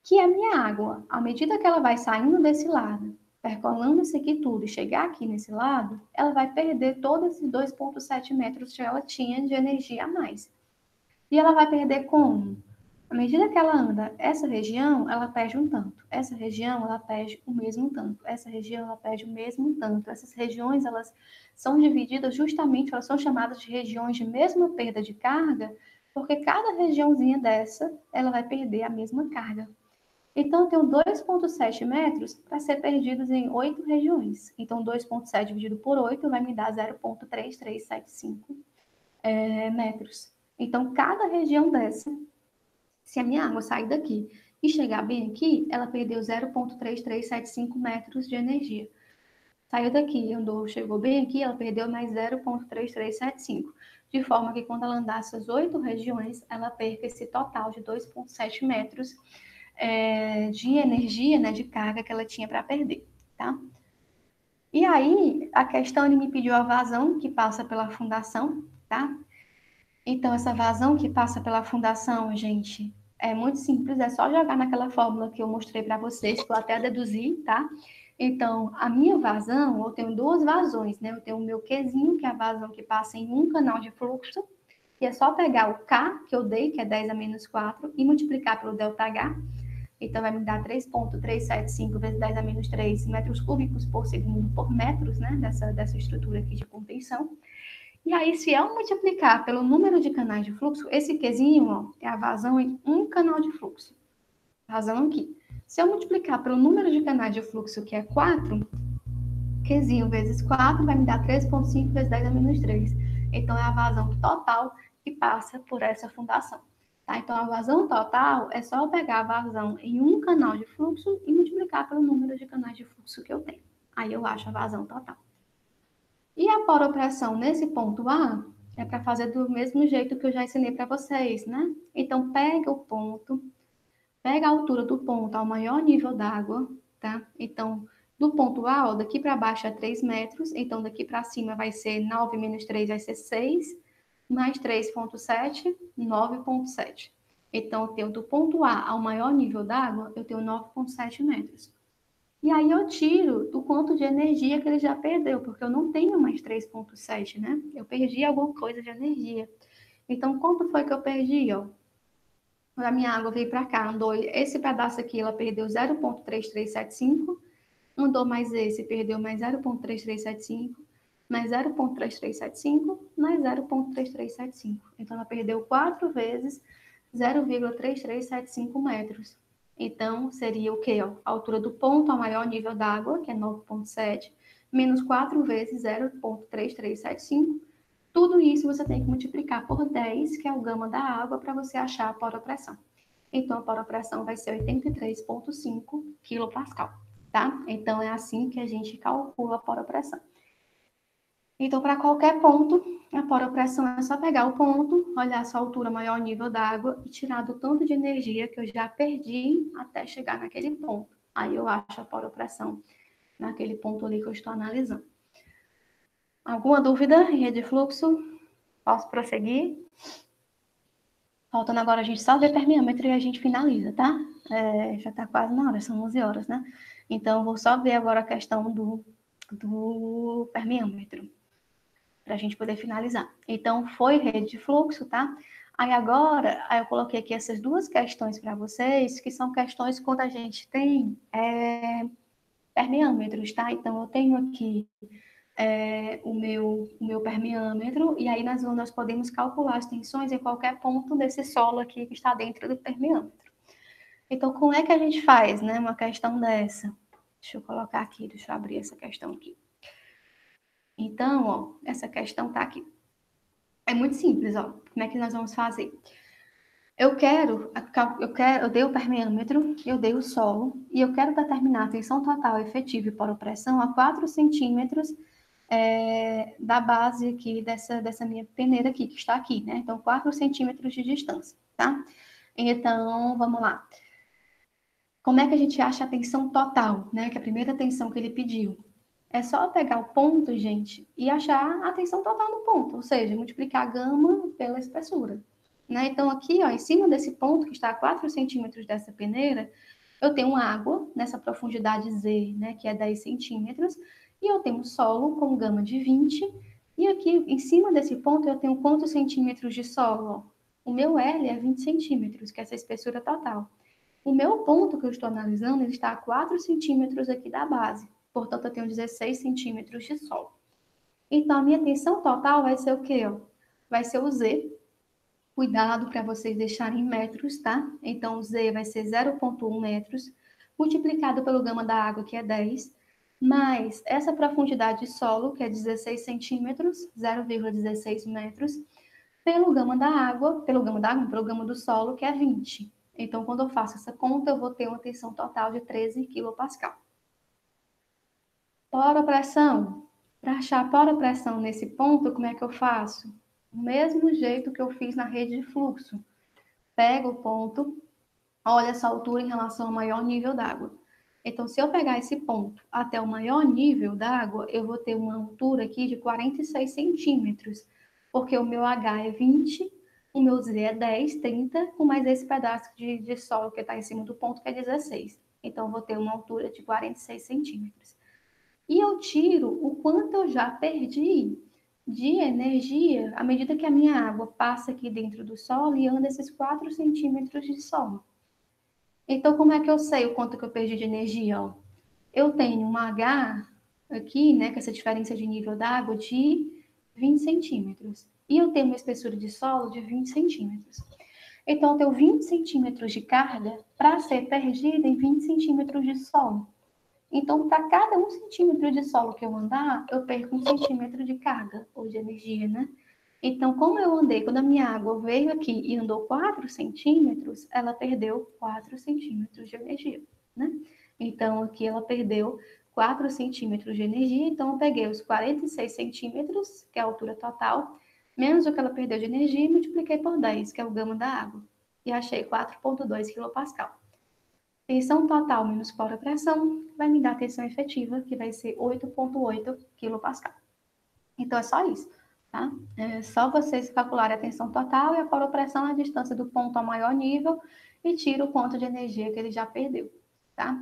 que é a minha água. À medida que ela vai saindo desse lado, percolando isso aqui tudo e chegar aqui nesse lado, ela vai perder todos esses 2,7 metros que ela tinha de energia a mais. E ela vai perder como? À medida que ela anda, essa região, ela perde um tanto. Essa região, ela perde o mesmo tanto. Essa região, ela perde o mesmo tanto. Essas regiões, elas são divididas justamente, elas são chamadas de regiões de mesma perda de carga, porque cada regiãozinha dessa, ela vai perder a mesma carga. Então, eu tenho 2,7 metros para ser perdidos em 8 regiões. Então, 2,7 dividido por 8 vai me dar 0,3375 metros. Então, cada região dessa, se a minha água sair daqui e chegar bem aqui, ela perdeu 0,3375 metros de energia. Saiu daqui, andou, chegou bem aqui, ela perdeu mais 0,3375. De forma que quando ela andar essas 8 regiões, ela perca esse total de 2,7 metros de energia, né, de carga que ela tinha para perder, tá? E aí, a questão, ele me pediu a vazão que passa pela fundação, tá? Então, essa vazão que passa pela fundação, gente, é muito simples, é só jogar naquela fórmula que eu mostrei para vocês, que eu até deduzi, tá? Então, a minha vazão, eu tenho duas vazões, né? Eu tenho o meu Qzinho, que é a vazão que passa em um canal de fluxo, e é só pegar o K que eu dei, que é 10 a menos 4, e multiplicar pelo ΔH. Então, vai me dar 3,375 vezes 10 a menos 3 metros cúbicos por segundo por metros, né? Dessa estrutura aqui de contenção. E aí, se eu multiplicar pelo número de canais de fluxo, esse Qzinho, ó, é a vazão em um canal de fluxo. Vazão aqui. Se eu multiplicar pelo número de canais de fluxo, que é 4, Qzinho vezes 4 vai me dar 3,5 vezes 10 a menos 3. Então, é a vazão total que passa por essa fundação. Tá? Então, a vazão total é só eu pegar a vazão em um canal de fluxo e multiplicar pelo número de canais de fluxo que eu tenho. Aí eu acho a vazão total. E a poropressão nesse ponto A é para fazer do mesmo jeito que eu já ensinei para vocês, né? Então, pega o ponto, pega a altura do ponto ao maior nível d'água, tá? Então, do ponto A, ó, daqui para baixo é 3 metros, então daqui para cima vai ser 9 menos 3 vai ser 6, mais 3,7, 9,7. Então, eu tenho do ponto A ao maior nível d'água, eu tenho 9,7 metros. E aí eu tiro do quanto de energia que ele já perdeu, porque eu não tenho mais 3,7, né? Eu perdi alguma coisa de energia. Então, quanto foi que eu perdi, ó? A minha água veio para cá, andou esse pedaço aqui, ela perdeu 0,3375, andou mais esse, perdeu mais 0,3375, mais 0,3375, mais 0,3375. Então, ela perdeu 4 vezes 0,3375 metros. Então, seria o quê? A altura do ponto ao maior nível d'água, que é 9,7, menos 4 vezes 0,3375. Tudo isso você tem que multiplicar por 10, que é o gama da água, para você achar a poropressão. Então, a poropressão vai ser 83,5 kPa, tá? Então, é assim que a gente calcula a poropressão. Então, para qualquer ponto, a poropressão é só pegar o ponto, olhar a sua altura, maior nível d'água e tirar do tanto de energia que eu já perdi até chegar naquele ponto. Aí eu acho a poropressão naquele ponto ali que eu estou analisando. Alguma dúvida em rede de fluxo? Posso prosseguir? Faltando agora a gente só ver permeâmetro e a gente finaliza, tá? Já está quase na hora, são 11 horas, né? Então, vou só ver agora a questão do permeâmetro, para a gente poder finalizar. Então, foi rede de fluxo, tá? Aí agora, eu coloquei aqui essas duas questões para vocês, que são questões quando a gente tem permeâmetros, tá? Então, eu tenho aqui o meu permeâmetro, e aí nós podemos calcular as tensões em qualquer ponto desse solo aqui que está dentro do permeâmetro. Então, como é que a gente faz, né, uma questão dessa? Deixa eu colocar aqui, deixa eu abrir essa questão aqui. Então, ó, essa questão tá aqui. É muito simples, ó. Como é que nós vamos fazer? Eu dei o permeâmetro, eu dei o solo, e eu quero determinar a tensão total efetiva e poropressão a 4 centímetros da base aqui dessa minha peneira aqui, que está aqui, né? Então, 4 centímetros de distância, tá? Então, vamos lá. Como é que a gente acha a tensão total, né? Que é a primeira tensão que ele pediu. É só pegar o ponto, gente, e achar a tensão total no ponto, ou seja, multiplicar a gama pela espessura. Né? Então, aqui, ó, em cima desse ponto, que está a 4 centímetros dessa peneira, eu tenho água nessa profundidade Z, né, que é 10 centímetros, e eu tenho solo com gama de 20, e aqui em cima desse ponto eu tenho quantos centímetros de solo? O meu L é 20 centímetros, que é essa espessura total. O meu ponto que eu estou analisando, ele está a 4 centímetros aqui da base, portanto eu tenho 16 centímetros de solo. Então a minha tensão total vai ser o quê? Vai ser o Z. Cuidado para vocês deixarem em metros, tá? Então, o Z vai ser 0,1 metros, multiplicado pelo gama da água, que é 10, mais essa profundidade de solo, que é 16 centímetros, 0,16 metros, pelo gama da água, pelo gama do solo, que é 20. Então, quando eu faço essa conta, eu vou ter uma tensão total de 13 kPa. Poropressão. Para achar a poropressão nesse ponto, como é que eu faço? Do mesmo jeito que eu fiz na rede de fluxo. Pega o ponto, olha essa altura em relação ao maior nível d'água. Então, se eu pegar esse ponto até o maior nível d'água, eu vou ter uma altura aqui de 46 centímetros, porque o meu H é 20, o meu Z é 10, 30, com mais esse pedaço de solo que está em cima do ponto, que é 16. Então, eu vou ter uma altura de 46 centímetros. E eu tiro o quanto eu já perdi de energia à medida que a minha água passa aqui dentro do solo e anda esses 4 centímetros de solo. Então, como é que eu sei o quanto que eu perdi de energia? Ó? Eu tenho um H aqui, né, com essa diferença de nível d'água de 20 centímetros. E eu tenho uma espessura de solo de 20 centímetros. Então, eu tenho 20 centímetros de carga para ser perdida em 20 centímetros de solo. Então, para cada 1 centímetro de solo que eu andar, eu perco 1 centímetro de carga ou de energia, né? Então, como eu andei, quando a minha água veio aqui e andou 4 centímetros, ela perdeu 4 centímetros de energia, né? Então, aqui ela perdeu 4 centímetros de energia, então eu peguei os 46 centímetros, que é a altura total, menos o que ela perdeu de energia, e multipliquei por 10, que é o gama da água, e achei 4,2 kPa. Tensão total menos poropressão vai me dar a tensão efetiva, que vai ser 8,8 kPa. Então, é só isso, tá? É só vocês calcularem a tensão total e a poropressão à distância do ponto ao maior nível e tira o quanto de energia que ele já perdeu, tá?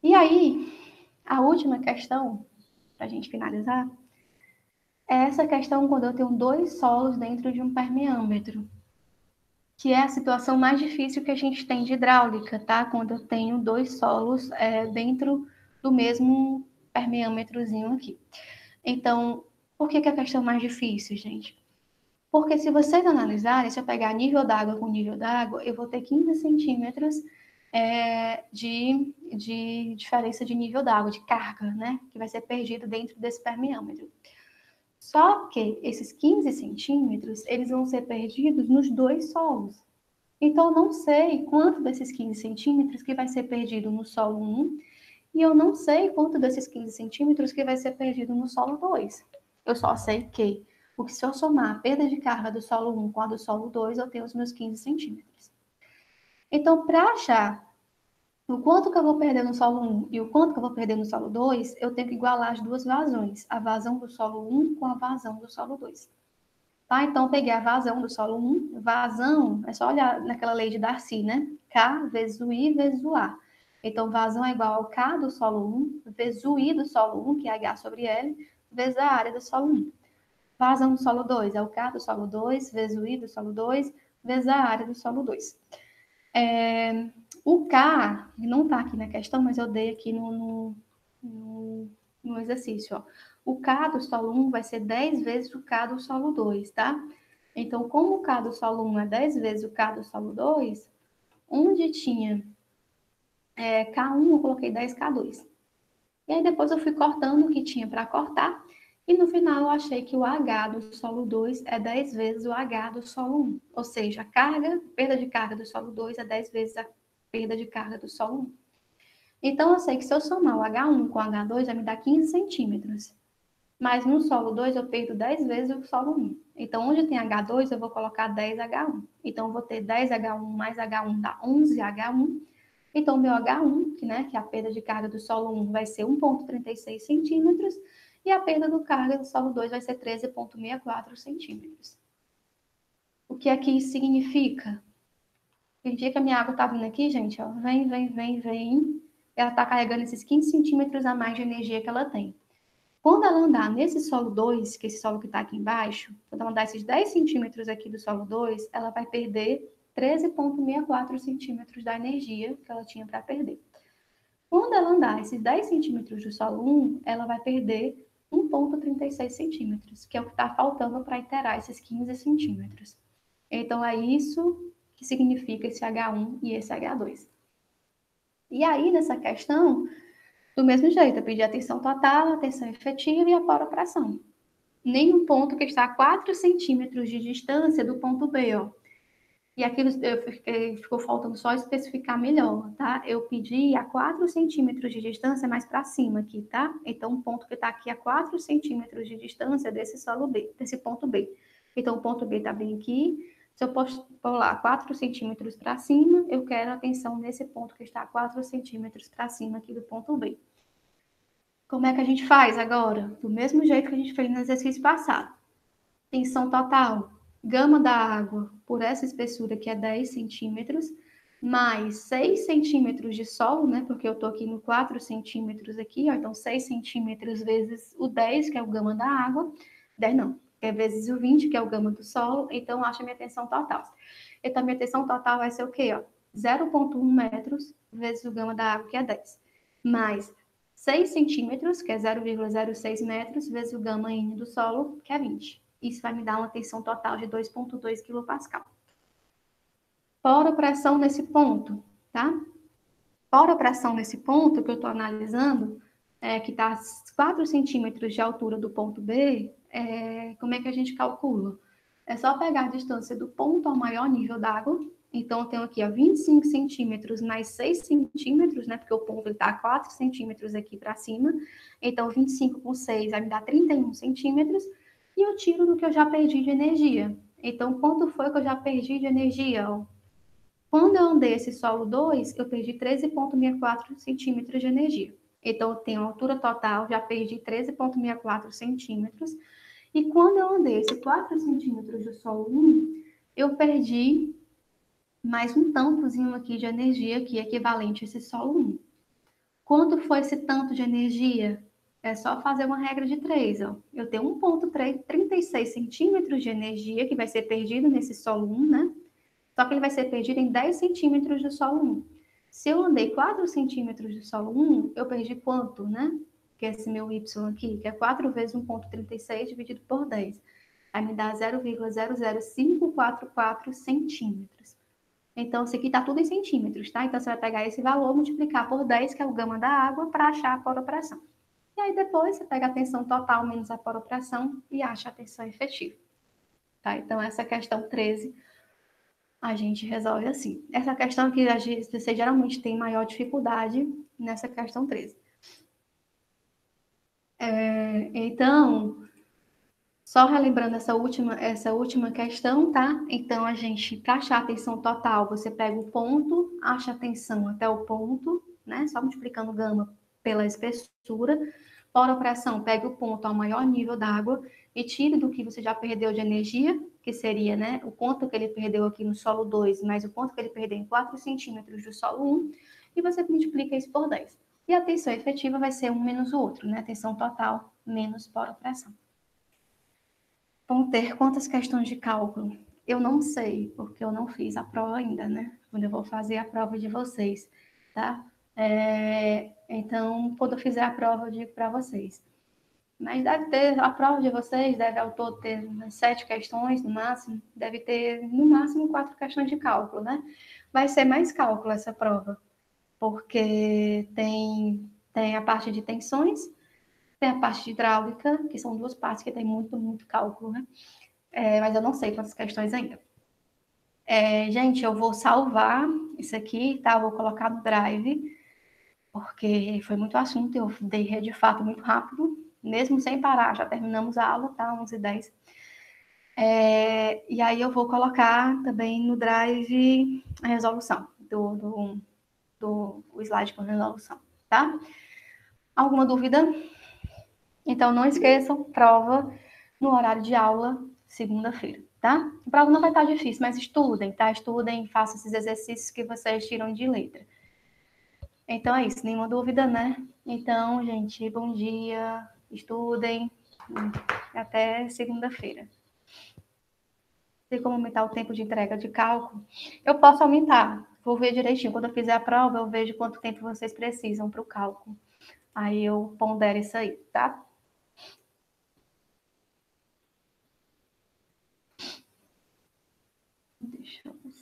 E aí, a última questão, para a gente finalizar, é essa questão quando eu tenho dois solos dentro de um permeâmetro, que é a situação mais difícil que a gente tem de hidráulica, tá? Quando eu tenho dois solos dentro do mesmo permeâmetrozinho aqui. Então, por que é a questão mais difícil, gente? Porque se vocês analisarem, se eu pegar nível d'água com nível d'água, eu vou ter 15 centímetros de diferença de nível d'água, de carga, né? Que vai ser perdido dentro desse permeâmetro. Só que esses 15 centímetros, eles vão ser perdidos nos dois solos. Então, eu não sei quanto desses 15 centímetros que vai ser perdido no solo 1 e eu não sei quanto desses 15 centímetros que vai ser perdido no solo 2. Eu só sei que, porque se eu somar a perda de carga do solo 1 com a do solo 2, eu tenho os meus 15 centímetros. Então, para achar o quanto que eu vou perder no solo 1 e o quanto que eu vou perder no solo 2, eu tenho que igualar as duas vazões, a vazão do solo 1 com a vazão do solo 2. Tá? Então, eu peguei a vazão do solo 1. Vazão, é só olhar naquela lei de Darcy, né? K vezes o I vezes o A. Então, vazão é igual ao K do solo 1 vezes o I do solo 1, que é H sobre L, vezes a área do solo 1. Vazão do solo 2 é o K do solo 2 vezes o I do solo 2 vezes a área do solo 2. O K, não está aqui na questão, mas eu dei aqui no exercício. Ó. O K do solo 1 vai ser 10 vezes o K do solo 2, tá? Então, como o K do solo 1 é 10 vezes o K do solo 2, onde tinha K1, eu coloquei 10K2. E aí depois eu fui cortando o que tinha para cortar, e no final eu achei que o H do solo 2 é 10 vezes o H do solo 1. Ou seja, a perda de carga do solo 2 é 10 vezes a perda de carga do solo 1. Então, eu sei que se eu somar o H1 com o H2, vai me dar 15 centímetros. Mas no solo 2 eu perdo 10 vezes o solo 1. Então, onde tem H2, eu vou colocar 10 H1. Então, eu vou ter 10 H1 mais H1 dá 11 H1. Então, meu H1, que é a perda de carga do solo 1, vai ser 1,36 centímetros. E a perda de carga do solo 2 vai ser 13,64 centímetros. O que é que isso significa? Significa que a minha água está vindo aqui, gente, ó, vem, vem, vem, vem. Ela está carregando esses 15 centímetros a mais de energia que ela tem. Quando ela andar nesse solo 2, que é esse solo que está aqui embaixo, quando ela andar esses 10 centímetros aqui do solo 2, ela vai perder 13,64 centímetros da energia que ela tinha para perder. Quando ela andar esses 10 centímetros do solo 1, ela vai perder 1,36 centímetros, que é o que está faltando para interar esses 15 centímetros. Então, é isso que significa esse H1 e esse H2. E aí, nessa questão, do mesmo jeito, eu pedi atenção total, atenção efetiva e a poropração. Nenhum ponto que está a 4 centímetros de distância do ponto B, ó. E aqui ficou faltando só especificar melhor, tá? Eu pedi a 4 centímetros de distância mais para cima aqui, tá? Então, um ponto que está aqui a 4 centímetros de distância desse solo B, desse ponto B. Então, o ponto B está bem aqui. Se eu pular 4 centímetros para cima, eu quero atenção nesse ponto que está a 4 centímetros para cima aqui do ponto B. Como é que a gente faz agora? Do mesmo jeito que a gente fez no exercício passado. Tensão total, gama da água por essa espessura que é 10 centímetros, mais 6 centímetros de solo, né? Porque eu estou aqui no 4 centímetros aqui, ó, então 6 centímetros vezes o 10, que é o gama da água. 10 não, é vezes o 20, que é o gama do solo, então acha a minha tensão total. Então, a minha tensão total vai ser o quê? Ó? 0,1 metros vezes o gama da água, que é 10, mais 6 centímetros, que é 0,06 metros, vezes o gama N do solo, que é 20. Isso vai me dar uma tensão total de 2,2 kPa. Fora a pressão nesse ponto, tá? Fora a pressão nesse ponto que eu estou analisando, que está a 4 centímetros de altura do ponto B, como é que a gente calcula? É só pegar a distância do ponto ao maior nível d'água. Então, eu tenho aqui 25 centímetros mais 6 centímetros, né? Porque o ponto está a 4 centímetros aqui para cima. Então, 25 com 6 vai me dar 31 centímetros. E eu tiro do que eu já perdi de energia. Então, quanto foi que eu já perdi de energia? Quando eu andei esse solo 2, eu perdi 13,64 centímetros de energia. Então, eu tenho a altura total, já perdi 13,64 centímetros. E quando eu andei esse 4 centímetros do solo 1, eu perdi mais um tantozinho aqui de energia, que é equivalente a esse solo 1. Quanto foi esse tanto de energia? É só fazer uma regra de 3. Ó. Eu tenho 1,36 centímetros de energia que vai ser perdido nesse solo 1, né? Só que ele vai ser perdido em 10 centímetros do solo 1. Se eu andei 4 centímetros do solo 1, eu perdi quanto, né? Que é esse meu y aqui, que é 4 vezes 1,36 dividido por 10. Vai me dar 0,00544 centímetros. Então, isso aqui está tudo em centímetros, tá? Então, você vai pegar esse valor, multiplicar por 10, que é o gama da água, para achar a poropressão. E aí, depois, você pega a tensão total menos a poropressão e acha a tensão efetiva. Tá? Então, essa questão 13 a gente resolve assim. Essa questão que você geralmente tem maior dificuldade nessa questão 13. Então, só relembrando essa última questão, tá? Então, a gente, para achar a tensão total, você pega o ponto, acha a tensão até o ponto, né? Só multiplicando gama pela espessura. Fora a pressão, pega o ponto ao maior nível d'água e tire do que você já perdeu de energia, que seria, né, o quanto que ele perdeu aqui no solo 2, mais o quanto que ele perdeu em 4 centímetros do solo 1, e você multiplica isso por 10. E a tensão efetiva vai ser um menos o outro, né? Tensão total menos poropressão. Vão ter quantas questões de cálculo? Eu não sei, porque eu não fiz a prova ainda, né? Quando eu vou fazer a prova de vocês, tá? Então, quando eu fizer a prova, eu digo para vocês. Mas deve ter, a prova de vocês deve ao todo ter 7 questões no máximo, deve ter no máximo 4 questões de cálculo, né? Vai ser mais cálculo essa prova, porque tem a parte de tensões, tem a parte de hidráulica, que são 2 partes que tem muito, muito cálculo, né? Mas eu não sei quantas questões ainda. Gente, eu vou salvar isso aqui, tá? Eu vou colocar no Drive, porque foi muito assunto, eu dei de fato muito rápido, mesmo sem parar, já terminamos a aula, tá? 11h10. E aí eu vou colocar também no Drive a resolução do slide com resolução, tá? Alguma dúvida? Então, não esqueçam, prova no horário de aula, segunda-feira, tá? A prova não vai estar difícil, mas estudem, tá? Estudem, façam esses exercícios que vocês tiram de letra. Então, é isso, nenhuma dúvida, né? Então, gente, bom dia, estudem, até segunda-feira. Tem como aumentar o tempo de entrega de cálculo? Eu posso aumentar, vou ver direitinho. Quando eu fizer a prova, eu vejo quanto tempo vocês precisam para o cálculo. Aí eu pondero isso aí, tá? Deixa eu ver.